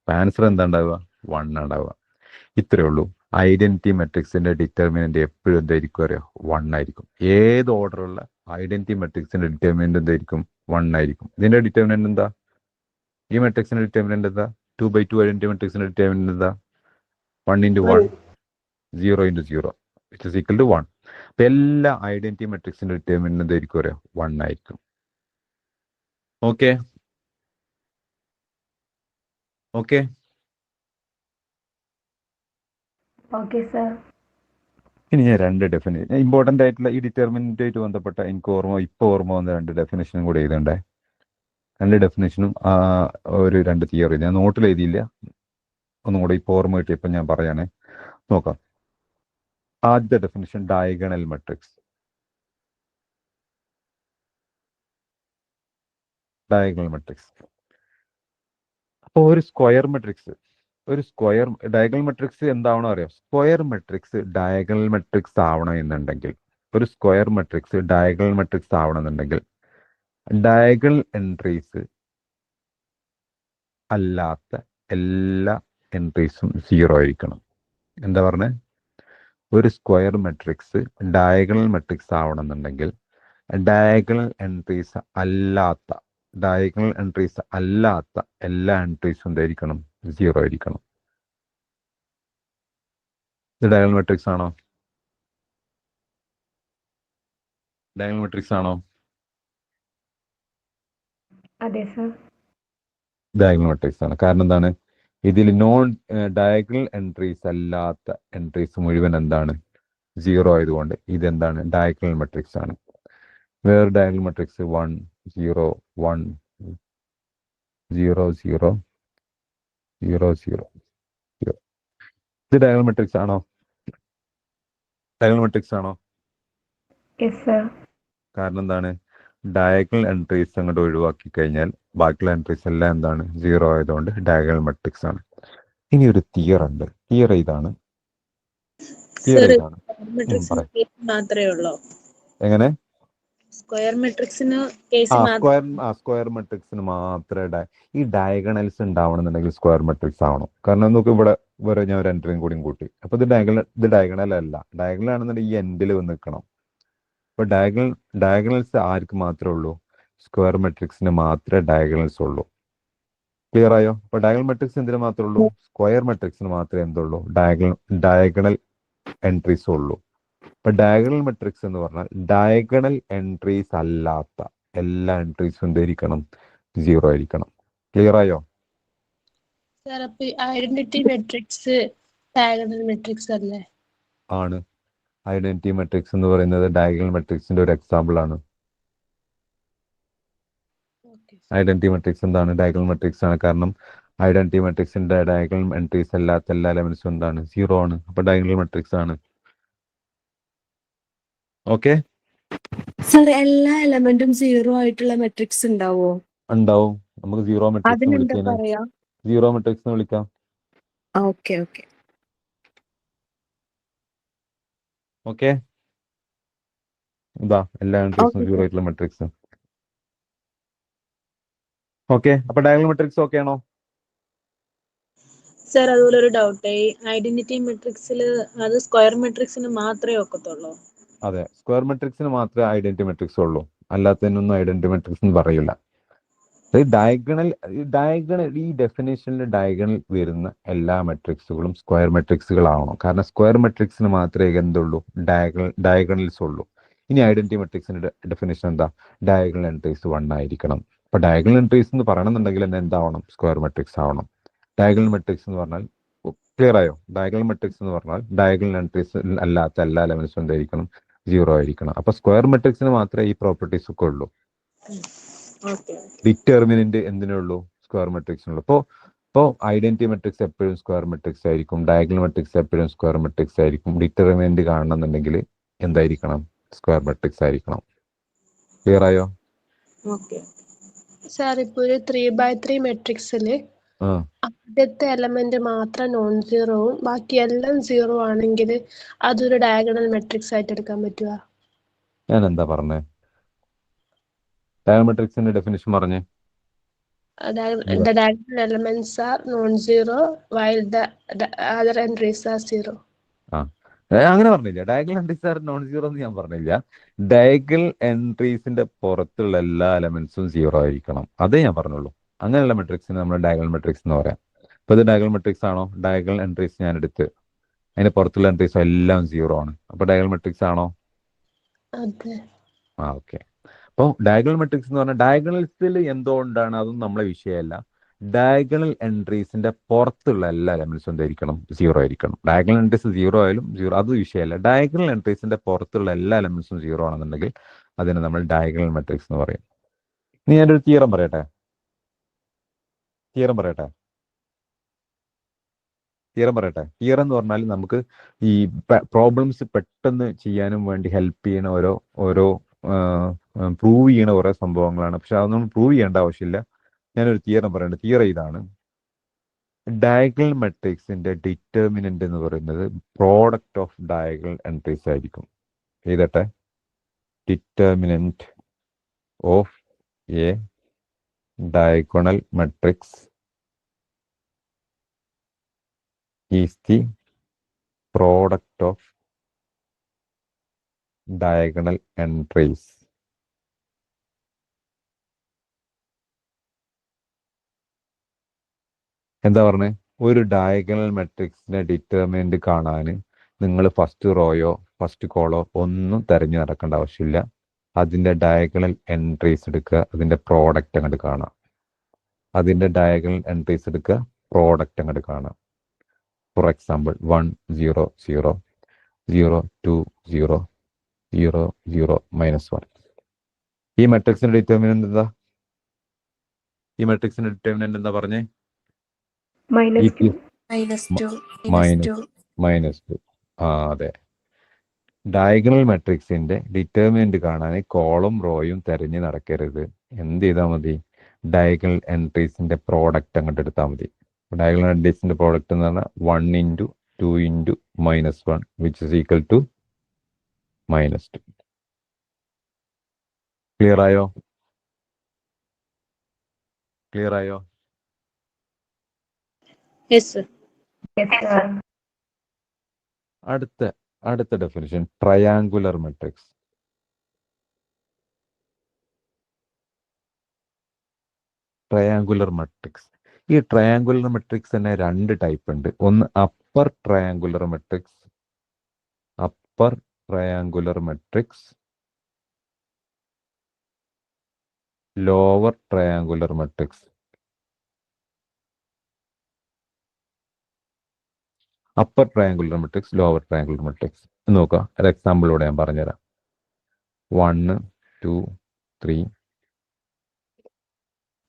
ആൻസർ എന്താ ഉണ്ടാവുക? 1 ഉണ്ടാവുക. ഇത്രയേ ഉള്ളൂ. ഐഡന്റിറ്റി മെട്രിക്സിന്റെ ഡിറ്റർമിനന്റ് എപ്പോഴും എന്തായിരിക്കും അറിയോ? 1 ആയിരിക്കും. ഏത് ഓർഡറുള്ള ഐഡന്റിറ്റി മെട്രിക്സിന്റെ ഡിറ്റർമിനന്റ് എന്തായിരിക്കും? 1 ആയിരിക്കും. ഇതിന്റെ ഡിറ്റർമിനന്റ് എന്താ? ഈ മെട്രിക്സിന്റെ ഡിറ്റർമിനന്റ് എന്താ? 2 by 2 ഐഡന്റിറ്റി മെട്രിക്സിന്റെ ഡിറ്റർമിനന്റ് എന്താ? 1 × 1, 0 × 0 which is equal to 1. അപ്പൊ എല്ലാ ഐഡന്റിറ്റി മെട്രിക്സിന്റെ ഡിറ്റർമിനന്റ് എന്തായിരിക്കും അറിയാം? 1 ആയിരിക്കും. Okay okay okay sir. ഇനി ഞാൻ 2 ഡെഫിനേഷൻ ഇമ്പോർട്ടന്റ് ആയിട്ടുള്ള ഈ ഡിറ്റർമിനന്റ് ആയിട്ട് ബന്ധപ്പെട്ട എനിക്ക് ഓർമ്മ വന്ന 2 ഡെഫിനേഷനും കൂടെ എഴുതണ്ടേ. 2 ഡെഫിനേഷനും ഒരു 2 തിയറി ഞാൻ നോട്ടിൽ എഴുതിയില്ല, ഒന്നും കൂടെ ഇപ്പോൾ ഓർമ്മ കിട്ടിയപ്പോൾ ഞാൻ പറയാനേ. നോക്കാം. ആദ്യത്തെ ഡെഫിനേഷൻ ഡയഗണൽ മെട്രിക്സ്. അപ്പോൾ ഒരു സ്ക്വയർ മെട്രിക്സ് ഡയഗണൽ മെട്രിക്സ് എന്താവണോ അറിയാം? സ്ക്വയർ മെട്രിക്സ് ഡയഗണൽ മെട്രിക്സ് ആവണമെന്നുണ്ടെങ്കിൽ, ഒരു സ്ക്വയർ മെട്രിക്സ് ഡയഗണൽ മെട്രിക്സ് ആവണമെന്നുണ്ടെങ്കിൽ ഡയഗണൽ എൻട്രീസ് അല്ലാത്ത എല്ലാ എൻട്രീസും 0 ആയിരിക്കണം. എന്താ പറഞ്ഞേ? ഒരു സ്ക്വയർ മെട്രിക്സ് ഡയഗണൽ മെട്രിക്സ് ആവണമെന്നുണ്ടെങ്കിൽ ഡയഗണൽ എൻട്രീസ് അല്ലാത്ത എല്ലാ എൻട്രീസും എന്തായിരിക്കണം? 0 ആയിരിക്കണം. ഇത് ഡയഗണൽ മെട്രിക്സ് ആണോ? അതെ സർ. ഡയഗണൽ മെട്രിക്സ് ആണ്. കാരണം എന്താണ്? ഇതിൽ നോൺ ഡയഗണൽ എൻട്രീസ് അല്ലാത്ത എൻട്രീസ് മുഴുവൻ എന്താണ്? 0 ആയതുകൊണ്ട് ഇതെന്താണ്? ഡയഗണൽ മെട്രിക്സ് ആണ്. വേറെ ഡയഗണൽ മെട്രിക്സ് 1 0 1 0 0 0 0 0. ഇത് ഡയഗണൽ മെട്രിക്സ് ആണോ? Yes sir. കാരണം എന്താണ്? ഡയഗണൽ എൻട്രീസ് അങ്ങോട്ട് ഒഴിവാക്കി കഴിഞ്ഞാൽ ബാക്കിയുള്ള എൻട്രീസ് എല്ലാം എന്താണ്? 0 ആയതുകൊണ്ട് ഡയഗണൽ മെട്രിക്സ് ആണ്. ഇനി ഒരു തിയർ ഉണ്ട്. തിയർ ഇതാണ്. മാത്രമേ ഉള്ളൂ. എങ്ങനെ? സ്ക്വയർ മെട്രിക്സിന് കേസ് സ്ക്വയർ മെട്രിക്സിന് മാത്രമേ ഈ ഡയഗണൽസ് ഉണ്ടാവണമെന്നുണ്ടെങ്കിൽ സ്ക്വയർ മെട്രിക്സ് ആവണം. കാരണം നമുക്ക് ഇവിടെ വേറെ ഞാൻ ഒരു എൻട്രിയും കൂടിയും കൂട്ടി. അപ്പൊ ഇത് ഡയഗണൽ അല്ല. ഡയഗണൽ ആണെന്നുണ്ടെങ്കിൽ ഈ എൻഡിൽ വന്ന് നിൽക്കണം. അപ്പൊ ഡയഗണൽസ് ആർക്ക് മാത്രമേ ഉള്ളൂ? സ്ക്വയർ മെട്രിക്സിന് മാത്രമേ ഡയഗണൽസ് ഉള്ളൂ. ക്ലിയർ ആയോ? അപ്പൊ ഡയഗണൽ മെട്രിക്സ് എന്തിനു മാത്രമേ ഉള്ളൂ? സ്ക്വയർ മെട്രിക്സിന് മാത്രമേ എന്തുള്ളൂ? ഡയഗണൽ എൻട്രീസ് ഉള്ളൂ. ഇപ്പൊ ഡയഗണൽ മെട്രിക്സ് എന്ന് പറഞ്ഞാൽ ഡയഗണൽ എൻട്രീസ് അല്ലാത്ത എല്ലാ എൻട്രീസും എന്തായിരിക്കണം? 0 ആയിരിക്കണം. ക്ലിയർ ആയോ? ഐഡന്റിറ്റി മെട്രിക്സ് ഡയഗണൽ മെട്രിക്സ് അല്ലേ? ആണ്. ഐഡന്റിറ്റി മെട്രിക്സ് എന്ന് പറയുന്നത് ഡയഗണൽ മെട്രിക്സിന്റെ ഒരു എക്സാമ്പിൾ ആണ്. ഐഡന്റിറ്റി മെട്രിക്സ് എന്താണ്? ഡയഗണൽ മെട്രിക്സ് ആണ്. കാരണം ഐഡന്റിറ്റി മെട്രിക്സിന്റെ ഡയഗണൽ എൻട്രീസ് അല്ലാത്ത എല്ലാ എലമെന്റ്സും എന്താണ്? 0 ആണ്. അപ്പൊ ഡയഗണൽ മെട്രിക്സ് ആണ്. ഓക്കെ. സർ, എല്ലാ എലമെന്റും 0 ആയിട്ടുള്ള മെട്രിക്സ് ഉണ്ടാവോ? ഉണ്ടാവും. നമുക്ക് 0 മെട്രിക്സ് അതിനെന്താ വിളിക്കാം. പറയാ? 0 മെട്രിക്സ് എന്ന് വിളിക്കാം. ഓക്കെ. ഓക്കെ. ഇതാ എല്ലാ എൻട്രീസും 0 ആയിട്ടുള്ള മെട്രിക്സ്. ഓക്കെ. അപ്പൊ ഡയഗണൽ മെട്രിക്സ് ഓക്കെ ആണോ? സർ, അതുപോലെ ഒരു ഡൗട്ട്. ഐഡന്റിറ്റി മെട്രിക്സിൽ അത് സ്ക്വയർ മെട്രിക്സിന് മാത്രമേ ഒക്കത്തുള്ളൂ? അതെ, സ്ക്വയർ മെട്രിക്സിന് മാത്രമേ ഐഡന്റിറ്റി മെട്രിക്സ് ഉള്ളൂ. അല്ലാത്തതിനൊന്നും ഐഡന്റിറ്റി മെട്രിക്സ് എന്ന് പറയില്ല. ഡയഗണൽ ഈ ഡെഫിനേഷനിൽ ഡയഗണൽ വരുന്ന എല്ലാ മെട്രിക്സുകളും സ്ക്വയർ മെട്രിക്സുകളാവണം. കാരണം സ്ക്വയർ മെട്രിക്സിന് മാത്രമേ എന്തുള്ളൂ? ഡയഗണൽസ് ഉള്ളൂ. ഇനി ഐഡന്റിറ്റി മെട്രിക്സിന്റെ ഡെഫിനേഷൻ എന്താ? ഡയഗണൽ എൻട്രീസ് 1 ആയിരിക്കണം. അപ്പൊ ഡയഗണൽ എൻട്രീസ് എന്ന് പറയണമെന്നുണ്ടെങ്കിൽ എന്താവണം? സ്ക്വയർ മെട്രിക്സ് ആവണം. ഡയഗണൽ മെട്രിക്സ് എന്ന് പറഞ്ഞാൽ ക്ലിയർ ആയോ? ഡയഗണൽ മെട്രിക്സ് എന്ന് പറഞ്ഞാൽ ഡയഗണൽ എൻട്രീസ് അല്ലാത്ത എല്ലാ എലമെന്റ്സും എന്തായിരിക്കണം? 0 ആയിരിക്കണം. അപ്പൊ സ്ക്വയർ മെട്രിക്സിന് മാത്രമേ ഈ പ്രോപ്പർട്ടീസ് ഒക്കെ ഉള്ളൂ. ഡിറ്റർമിനന്റ് എന്തിനുള്ളൂ? സ്ക്വയർ മെട്രിക്സിനുള്ളൂ. ഇപ്പോൾ ഐഡന്റിറ്റി മെട്രിക്സ് എപ്പോഴും സ്ക്വയർ മെട്രിക്സ് ആയിരിക്കും. ഡയഗണൽ മെട്രിക്സ് എപ്പോഴും സ്ക്വയർ മെട്രിക്സ് ആയിരിക്കും. ഡിറ്റർമിനന്റ് കാണണമെന്നുണ്ടെങ്കിൽ എന്തായിരിക്കണം? സ്ക്വയർ മെട്രിക്സ് ആയിരിക്കണം. ക്ലിയർ ആയോ? സാർ, ഇപ്പൊ ഒരു 3x3 മെട്രിക്സില് ആദ്യത്തെ എലമെന്റ് മാത്രം നോൺ സീറോവും ബാക്കി എല്ലാം 0 ആണെങ്കിൽ അതൊരു ഡയഗണൽ മെട്രിക്സ് ആയിട്ട് എടുക്കാൻ പറ്റുക? ഞാൻ എന്താ പറഞ്ഞേ? ഡയഗണൽ മെട്രിക്സിന്റെ ഡെഫിനിഷൻ പറഞ്ഞേ. The diagonal elements are non-zero while the other entries are 0. അങ്ങനെ പറഞ്ഞില്ല. ഡയഗണൽ എൻട്രീസ് ആർ നോൺ 0 എന്ന് ഞാൻ പറഞ്ഞില്ല. ഡയഗണൽ എൻട്രീസിന്റെ പുറത്തുള്ള എല്ലാ എലമെന്റ്സും 0 ആയിരിക്കണം. അതേ ഞാൻ പറഞ്ഞുള്ളൂ. അങ്ങനെയുള്ള മെട്രിക്സിന് നമ്മൾ ഡയഗണൽ മെട്രിക്സ് എന്ന് പറയാം. ഇപ്പൊ ഇത് ഡയഗണൽ മെട്രിക്സ് ആണോ? ഡയഗണൽ എൻട്രീസ് ഞാൻ എടുത്ത് അതിന് പുറത്തുള്ള എൻട്രീസ് എല്ലാം 0 ആണ്. അപ്പൊ ഡയഗണൽ മെട്രിക്സ് ആണോ? അതെ. ഓക്കെ. അപ്പോൾ ഡയഗണൽ മെട്രിക്സ് എന്ന് പറഞ്ഞാൽ ഡയഗണൽസിൽ എന്തുകൊണ്ടാണ് അതൊന്നും നമ്മളെ വിഷയമല്ല. ഡയഗണൽ എൻട്രീസിന്റെ പുറത്തുള്ള എല്ലാ എലമെന്റ്സും എന്തായിരിക്കണം? 0 ആയിരിക്കണം. ഡയഗണൽ എൻട്രീസ് 0 ആയാലും 0 അത് വിഷയമല്ല. ഡയഗണൽ എൻട്രീസിന്റെ പുറത്തുള്ള എല്ലാ എലമെന്റ്സും 0 ആണെന്നുണ്ടെങ്കിൽ അതിനെ നമ്മൾ ഡയഗണൽ മെട്രിക്സ് എന്ന് പറയും. ഇനി ഞാനൊരു തിയറം പറയട്ടെ. തിയറം എന്ന് പറഞ്ഞാൽ നമുക്ക് ഈ പ്രോബ്ലംസ് പെട്ടെന്ന് ചെയ്യാനും വേണ്ടി ഹെൽപ്പ് ചെയ്യണ ഓരോ പ്രൂവ് ചെയ്യണ ഓരോ സംഭവങ്ങളാണ്. പക്ഷെ അതൊന്നും പ്രൂവ് ചെയ്യേണ്ട ആവശ്യമില്ല. ഞാനൊരു തിയറം പറയണ്ട. തിയറം ഇതാണ്: ഡയഗണൽ മെട്രിക്സിന്റെ ഡിറ്റർമിനന്റ് എന്ന് പറയുന്നത് പ്രോഡക്റ്റ് ഓഫ് ഡയഗണൽ എൻട്രീസ് ആയിരിക്കും. എഴുതട്ടെ: determinant of A diagonal matrix is the product of diagonal entries. എന്താ പറഞ്ഞേ? ഒരു ഡയഗണൽ മെട്രിക്സിന്റെ ഡിറ്റർമിനന്റ് കാണാൻ നിങ്ങൾ ഫസ്റ്റ് റോയോ ഫസ്റ്റ് കോളോ ഒന്നും തെരഞ്ഞു നടക്കേണ്ട ആവശ്യമില്ല. അതിന്റെ ഡയഗണൽ എൻട്രീസ് എടുക്കുക, അതിന്റെ പ്രോഡക്റ്റ് അങ്ങോട്ട് കാണാം. For example 1 0 0 0 2 0 0 0 -1. ഈ മെട്രിക്സിന്റെ ഡിറ്റർമിനന്റ് എന്താ? പറഞ്ഞേ? -2 -2. അതെ. ഡയഗണൽ മെട്രിക്സിന്റെ ഡിറ്റർമിനന്റ് കാണാൻ കോളം റോയും തെരഞ്ഞു നടക്കരുത്. എന്ത് ചെയ്താൽ മതി? ഡയഗണൽ എൻട്രീസിന്റെ പ്രോഡക്റ്റ് അങ്ങോട്ട് എടുത്താൽ മതി. ഡയഗണൽ എൻട്രീസിന്റെ പ്രോഡക്റ്റ് എന്ന് പറഞ്ഞാൽ 1 × 2 × -1 which is equal to -2. Clear ആയോ? Yes sir. അടുത്ത ഡെഫിനിഷൻ ട്രയാങ്കുലർ മെട്രിക്സ്. ഈ ട്രയാങ്കുലർ മെട്രിക്സ് തന്നെ 2 ടൈപ്പ് ഉണ്ട്. ഒന്ന് upper triangular matrix, lower triangular matrix. Upper triangular matrix, lower triangular matrix നോക്കുക. ഒരു എക്സാമ്പിളിലൂടെ ഞാൻ പറഞ്ഞുതരാം. 1 2 3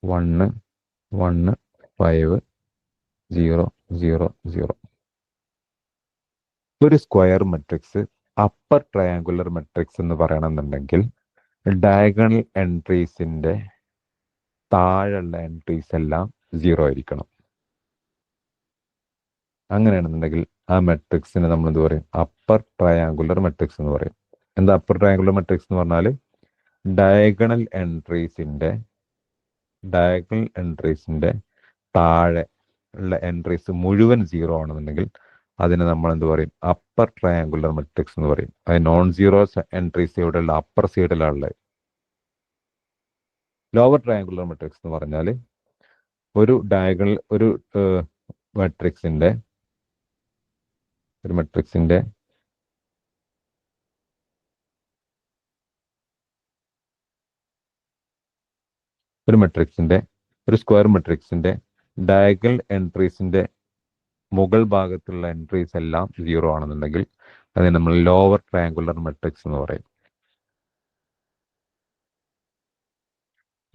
1 1 5 0 0 0. ഒരു square matrix upper triangular matrix എന്ന് പറയണമെന്നുണ്ടെങ്കിൽ ഡയഗണൽ എൻട്രീസിന്റെ താഴെയുള്ള എൻട്രീസ് എല്ലാം 0 ആയിരിക്കണം. അങ്ങനെയാണെന്നുണ്ടെങ്കിൽ ആ മെട്രിക്സിനെ നമ്മൾ എന്ത് പറയും? അപ്പർ ട്രയാങ്കുലർ മെട്രിക്സ് എന്ന് പറയും. എന്താ അപ്പർ ട്രയാങ്കുലർ മെട്രിക്സ് എന്ന് പറഞ്ഞാൽ? ഡയഗണൽ എൻട്രീസിന്റെ താഴെ ഉള്ള എൻട്രീസ് മുഴുവൻ 0 ആണെന്നുണ്ടെങ്കിൽ അതിനെ നമ്മൾ എന്ത് പറയും? അപ്പർ ട്രയാങ്കുലർ മെട്രിക്സ് എന്ന് പറയും. അത് നോൺ സീറോ എൻട്രീസ് ഇവിടെയുള്ള അപ്പർ സൈഡിലാണുള്ളത്. ലോവർ ട്രയാങ്കുലർ മെട്രിക്സ് എന്ന് പറഞ്ഞാൽ ഒരു മെട്രിക്സിന്റെ ഒരു സ്ക്വയർ മെട്രിക്സിന്റെ ഡയഗണൽ എൻട്രീസിന്റെ മുകൾ ഭാഗത്തുള്ള എൻട്രീസ് എല്ലാം 0 ആണെന്നുണ്ടെങ്കിൽ അതിനെ നമ്മൾ ലോവർ ട്രയാങ്കുലർ മെട്രിക്സ് എന്ന് പറയും.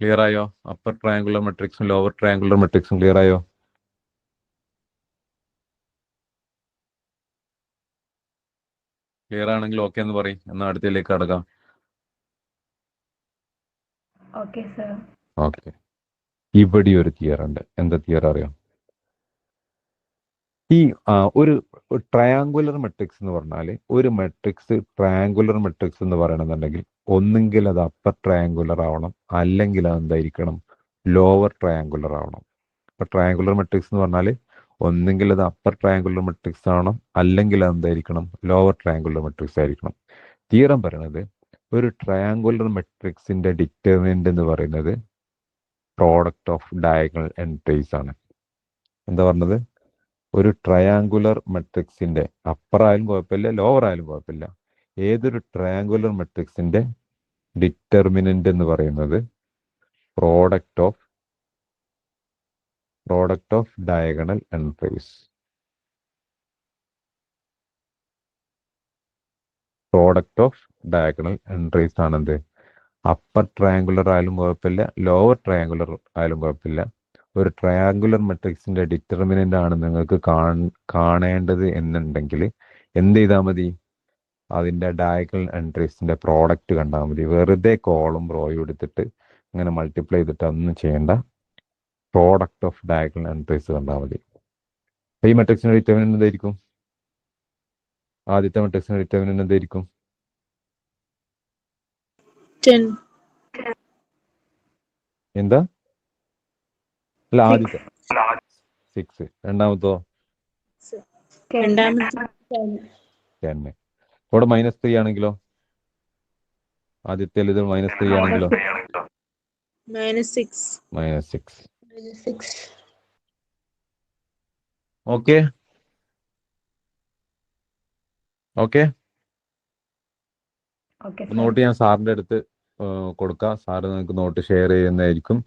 ക്ലിയർ ആയോ? അപ്പർ ട്രയാങ്കുലർ മെട്രിക്സും ലോവർ ട്രയാങ്കുലർ മെട്രിക്സും ക്ലിയർ ആയോ? ക്ലിയർ ആണെങ്കിൽ ഓക്കെ എന്ന് പറയും. എന്നാൽ അടുത്തതിലേക്ക് കടക്കാം. ഓക്കെ. ഇവിടെ ഒരു തിയർ ഉണ്ട്. എന്താ തിയർ അറിയാം? ഈ ഒരു ട്രയാങ്കുലർ മെട്രിക്സ് എന്ന് പറഞ്ഞാൽ ഒരു മെട്രിക്സ് ട്രയാങ്കുലർ മെട്രിക്സ് എന്ന് പറയണമെന്നുണ്ടെങ്കിൽ ഒന്നുകിൽ അത് അപ്പർ ട്രയാങ്കുലർ ആവണം, അല്ലെങ്കിൽ അത് എന്തായിരിക്കണം? ലോവർ ട്രയാങ്കുലർ ആവണം. ഇപ്പൊ ട്രയാങ്കുലർ മെട്രിക്സ് എന്ന് പറഞ്ഞാൽ ഒന്നെങ്കിൽ അത് അപ്പർ ട്രയാങ്കുലർ മെട്രിക്സ് ആവണം, അല്ലെങ്കിൽ അത് എന്തായിരിക്കണം? ലോവർ ട്രയാങ്കുലർ മെട്രിക്സ് ആയിരിക്കണം. തിയറം പറയുന്നത് ഒരു ട്രയാങ്കുലർ മെട്രിക്സിന്റെ ഡിറ്റർമിനന്റ് എന്ന് പറയുന്നത് പ്രോഡക്റ്റ് ഓഫ് ഡയഗണൽ എൻട്രീസ് ആണ്. എന്താ പറഞ്ഞത്? ഒരു ട്രയാങ്കുലർ മെട്രിക്സിന്റെ അപ്പർ ആയാലും കുഴപ്പമില്ല, ലോവർ ആയാലും കുഴപ്പമില്ല, ഏതൊരു ട്രയാങ്കുലർ മെട്രിക്സിന്റെ ഡിറ്റർമിനന്റ് എന്ന് പറയുന്നത് product of diagonal entries. Product of diagonal entries ആണെന്ത്? അപ്പർ ട്രയാങ്കുലർ ആയാലും കുഴപ്പമില്ല, ലോവർ ട്രയാങ്കുലർ ആയാലും കുഴപ്പമില്ല, ഒരു ട്രയാങ്കുലർ മെട്രിക്സിന്റെ ഡിറ്റർമിനന്റ് ആണ് നിങ്ങൾക്ക് കാണേണ്ടത് എന്നുണ്ടെങ്കിൽ എന്ത് ചെയ്താൽ മതി? അതിന്റെ ഡയഗണൽ എൻട്രീസിന്റെ പ്രോഡക്റ്റ് കണ്ടാൽ മതി. വെറുതെ കോളും റോയും എടുത്തിട്ട് ഇങ്ങനെ മൾട്ടിപ്ലൈ ചെയ്തിട്ട് ഒന്നും ചെയ്യേണ്ട. പ്രോഡക്റ്റ് ഓഫ് ഡയഗണൽ എൻട്രീസ് കണ്ടാൽ മതി. ഈ മെട്രിക്സിന്റെ ഡിറ്റർമിനന്റ് എന്തായിരിക്കും? ആദ്യത്തെ മെട്രിക്സിന്റെ ഡിറ്റർമിനന്റ് എന്തായിരിക്കും? 10. എന്താ? അല്ല, ആദ്യത്തെ 6. രണ്ടാമത്തോ രണ്ടാമത്തെ 10. ഇവിടെ -3 ആണെങ്കിലോ? ആദ്യത്തെ ഇത് -3 ആണെങ്കിലോ? -6. -6. -6. Okay okay. നോട്ട് ഞാൻ സാറിന്റെ അടുത്ത് കൊടുക്കാം. സാറ് നിങ്ങൾക്ക് നോട്ട് ഷെയർ ചെയ്യുന്നതായിരിക്കും.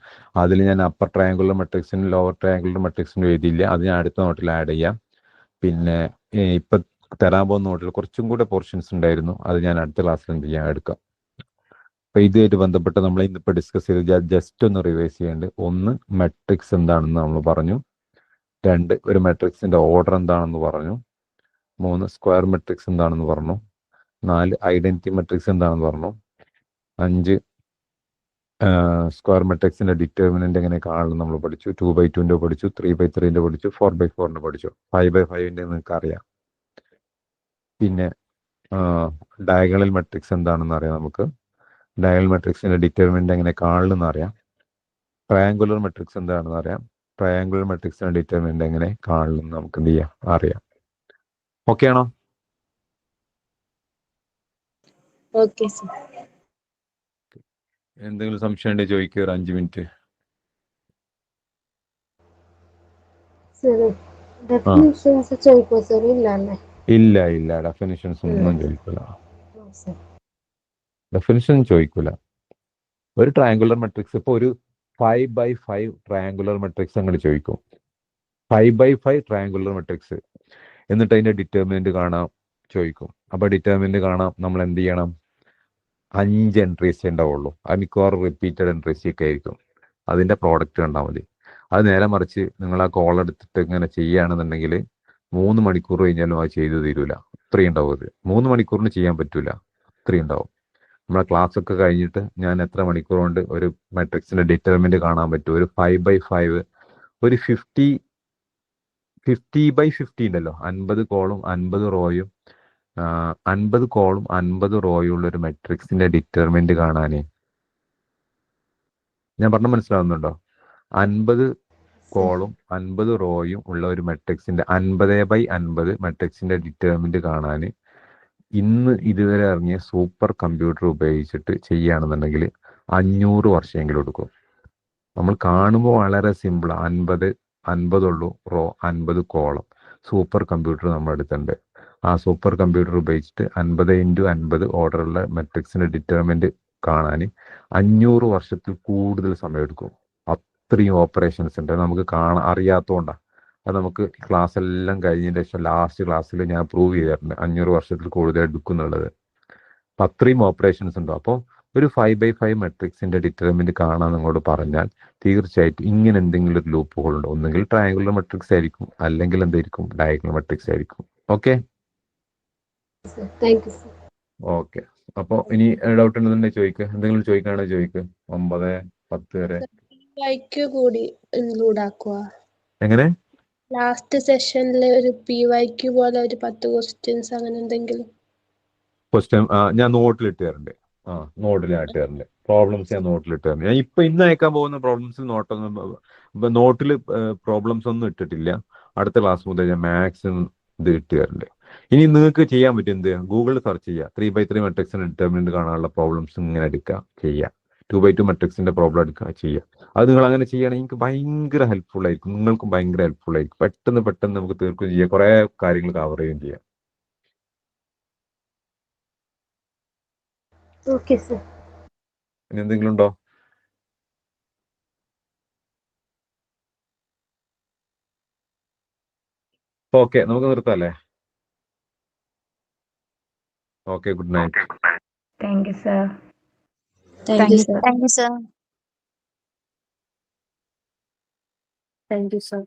അതിൽ ഞാൻ അപ്പർ ട്രയാങ്കുലർ മെട്രിക്സിനും ലോവർ ട്രയാങ്കുലർ മെട്രിക്സിനും എഴുതിയില്ല, അത് ഞാൻ അടുത്ത നോട്ടിൽ ആഡ് ചെയ്യാം. പിന്നെ ഇപ്പൊ തരാൻ പോകുന്ന നോട്ടിൽ കുറച്ചും കൂടെ പോർഷൻസ് ഉണ്ടായിരുന്നു, അത് ഞാൻ അടുത്ത ക്ലാസ്സിൽ എന്ത് ചെയ്യാൻ എടുക്കാം. അപ്പൊ ഇതുമായിട്ട് ബന്ധപ്പെട്ട് നമ്മൾ ഇന്നിപ്പോൾ ഡിസ്കസ് ചെയ്ത് ജസ്റ്റ് ഒന്ന് റിവൈസ് ചെയ്യേണ്ടത്: 1, മെട്രിക്സ് എന്താണെന്ന് നമ്മൾ പറഞ്ഞു. 2, ഒരു മെട്രിക്സിന്റെ ഓർഡർ എന്താണെന്ന് പറഞ്ഞു. 3, സ്ക്വയർ മെട്രിക്സ് എന്താണെന്ന് പറഞ്ഞു. 4, ഐഡന്റിറ്റി മെട്രിക്സ് എന്താണെന്ന് പറഞ്ഞു. 5, സ്ക്വയർ മെട്രിക്സിന്റെ ഡിറ്റർമിനന്റ് എങ്ങനെ കാണണം നമ്മൾ പഠിച്ചു. 2/2 പഠിച്ചു, 3/3 പഠിച്ചു, 4/4 പഠിച്ചു. 5/5 നിങ്ങൾക്ക് അറിയാം. പിന്നെ ഡയഗണൽ മെട്രിക്സ് എന്താണെന്ന് അറിയാം നമുക്ക്. ഡയഗണൽ മെട്രിക്സിന്റെ ഡിറ്റർമിനന്റ് എങ്ങനെ കാണണമെന്ന് അറിയാം. ട്രയാങ്കുലർ മെട്രിക്സ് എന്താണെന്ന് അറിയാം. ട്രയാങ്കുലർ മെട്രിക്സിന്റെ ഡിറ്റർമിനന്റ് എങ്ങനെ കാണണമെന്ന് നമുക്ക് എന്ത് ചെയ്യാം, അറിയാം. ഓക്കെ ആണോ? Okay sir. എന്തെങ്കിലും സംശയം ഉണ്ടെങ്കിൽ ചോദിക്കുക. ഒരു 5 മിനിറ്റ്. ഇല്ല, ഡെഫിനിഷൻസ് ഒന്നും ചോദിക്കില്ല. ഡെഫിനിഷൻ ചോദിക്കൂല. ഒരു ട്രയാങ്കുലർ മെട്രിക്സ് ഇപ്പോൾ ഒരു 5/5 ട്രയാങ്കുലർ മെട്രിക്സ് അങ്ങനെ ചോദിക്കും. 5/5 ട്രയാങ്കുലർ മെട്രിക്സ്, എന്നിട്ട് അതിന്റെ ഡിറ്റർമിനന്റ് കാണാൻ ചോദിക്കും. അപ്പൊ ഡിറ്റർമിനന്റ് കാണാം നമ്മൾ എന്ത് ചെയ്യണം? 5 എൻട്രീസ് ഉണ്ടാവുള്ളൂ. അത് മിക്കവാറും റിപ്പീറ്റഡ് എൻട്രീസ് ഒക്കെ ആയിരിക്കും. അതിന്റെ പ്രോഡക്റ്റ് കണ്ടാൽ മതി. അത് നേരെ മറിച്ച് നിങ്ങൾ ആ കോൾ എടുത്തിട്ട് ഇങ്ങനെ ചെയ്യുകയാണെന്നുണ്ടെങ്കിൽ 3 മണിക്കൂർ കഴിഞ്ഞാലും അത് ചെയ്തു തീരൂല. അത്രയും ഉണ്ടാവും. അത് 3 മണിക്കൂറിന് ചെയ്യാൻ പറ്റൂല, അത്രയും ഉണ്ടാവും. നമ്മളെ ക്ലാസ് ഒക്കെ കഴിഞ്ഞിട്ട് ഞാൻ എത്ര മണിക്കൂർ കൊണ്ട് ഒരു മെട്രിക്സിന്റെ ഡിറ്റർമിനന്റ് കാണാൻ പറ്റും? ഒരു 5/5, ഒരു 50/50 ഉണ്ടല്ലോ, 50 കോളും 50 റോയും 50 കോളും 50 റോയും ഉള്ള ഒരു മെട്രിക്സിന്റെ ഡിറ്റർമിനന്റ് കാണാനേ, ഞാൻ പറഞ്ഞ മനസ്സിലാവുന്നുണ്ടോ? 50 കോളും 50 റോയും ഉള്ള ഒരു മെട്രിക്സിന്റെ 50/50 മെട്രിക്സിന്റെ ഡിറ്റർമിനന്റ് കാണാൻ ഇതുവരെ ഇറങ്ങിയ സൂപ്പർ കമ്പ്യൂട്ടർ ഉപയോഗിച്ചിട്ട് ചെയ്യുകയാണെന്നുണ്ടെങ്കിൽ 500 വർഷമെങ്കിലും എടുക്കും. നമ്മൾ കാണുമ്പോൾ വളരെ സിമ്പിൾ. 50 ഉള്ളൂ റോ, 50 കോളം. സൂപ്പർ കമ്പ്യൂട്ടർ നമ്മുടെ അടുത്തുണ്ട്. ആ സൂപ്പർ കമ്പ്യൂട്ടർ ഉപയോഗിച്ചിട്ട് 50x50 ഓർഡറുള്ള മെട്രിക്സിന്റെ ഡിറ്റർമിനന്റ് കാണാൻ 500 വർഷത്തിൽ കൂടുതൽ സമയം എടുക്കും. അത്രയും ഓപ്പറേഷൻസ് ഉണ്ട്. നമുക്ക് അറിയാത്തതുകൊണ്ടാണ്. അത് നമുക്ക് ക്ലാസ് എല്ലാം കഴിഞ്ഞതിന് ശേഷം ലാസ്റ്റ് ക്ലാസ്സിൽ ഞാൻ പ്രൂവ് ചെയ്തിട്ടുണ്ട് 500 വർഷത്തിൽ കൂടുതൽ എടുക്കുന്നുള്ളത്. അപ്പം അത്രയും ഓപ്പറേഷൻസ് ഉണ്ടോ. അപ്പോൾ ഒരു 5/5 മെട്രിക്സിന്റെ ഡിറ്റർമിനന്റ് കാണാൻ നിങ്ങളോട് പറഞ്ഞാൽ തീർച്ചയായിട്ടും ഇങ്ങനെ എന്തെങ്കിലും ഒരു ലൂപ്പ് ഹോൾ ഉണ്ട്. ഒന്നുകിൽ ട്രയാങ്കുലർ മെട്രിക്സ് ആയിരിക്കും, അല്ലെങ്കിൽ എന്തായിരിക്കും, ഡയഗണൽ മെട്രിക്സ് ആയിരിക്കും. Okay okay. അപ്പോൾ ഇനി ഡൗട്ട് ഉണ്ടെന്നുണ്ടെങ്കിൽ ചോദിക്കുക. എന്തെങ്കിലും ചോദിക്കുകയാണെങ്കിൽ ചോദിക്കുക. 9-10 വരെ കൂടി ഇൻക്ലൂഡ് ആക്കുക. എങ്ങനെ? ലാസ്റ്റ് സെഷനിൽ ഒരു PYQ പോലെ ഒരു 10 ക്വസ്റ്റ്യൻസ് അങ്ങനെ എന്തെങ്കിലും ക്വസ്റ്റ്യൻ ഞാൻ നോട്ടിലിട്ട് തരണ്ട്. നോട്ടിലിട്ട് തരണ്ട്. പ്രോബ്ലംസ് ഞാൻ നോട്ടിലിട്ട് തരണ്ട്. ഞാൻ ഇന്ന് അയക്കാൻ പോകുന്ന പ്രോബ്ലംസിൽ നോട്ടിൽ പ്രോബ്ലംസ് ഒന്നും ഇട്ടിട്ടില്ല. അടുത്ത ക്ലാസ് മുതൽ ഞാൻ മാക്സിമം ഇത് ഇട്ട് തരണ്ട്. ഇനി നിങ്ങൾക്ക് ചെയ്യാൻ പറ്റും എന്ത്? ഗൂഗിളിൽ സെർച്ച് ചെയ്യുക, 3/3 മെട്രിക്സിന് ഡിറ്റർമിനന്റ് കാണാനുള്ള പ്രോബ്ലംസ് ഇങ്ങനെ എടുക്കുക, ചെയ്യുക. 2x2 മെട്രിക്സിന്റെ പ്രോബ്ലം എടുക്കുക ചെയ്യുക. അത് നിങ്ങൾ അങ്ങനെ ചെയ്യുകയാണെങ്കിൽ നിങ്ങൾക്ക് ഭയങ്കര ഹെൽപ്ഫുൾ ആയിരിക്കും, നിങ്ങൾക്കും ഭയങ്കര ഹെൽപ്ഫുൾ ആയിരിക്കും. പെട്ടെന്ന് നമുക്ക് തീർക്കുകയും ചെയ്യാം, കുറേ കാര്യങ്ങൾ കവർ ചെയ്യുകയും ചെയ്യാം. Okay sir. ഇനി എന്തെങ്കിലും ഉണ്ടോ? ഓക്കെ, നമുക്ക് നിർത്താം അല്ലേ? Okay, good night. Thank you, sir. Thank you sir. Thank you, sir. Thank you sir.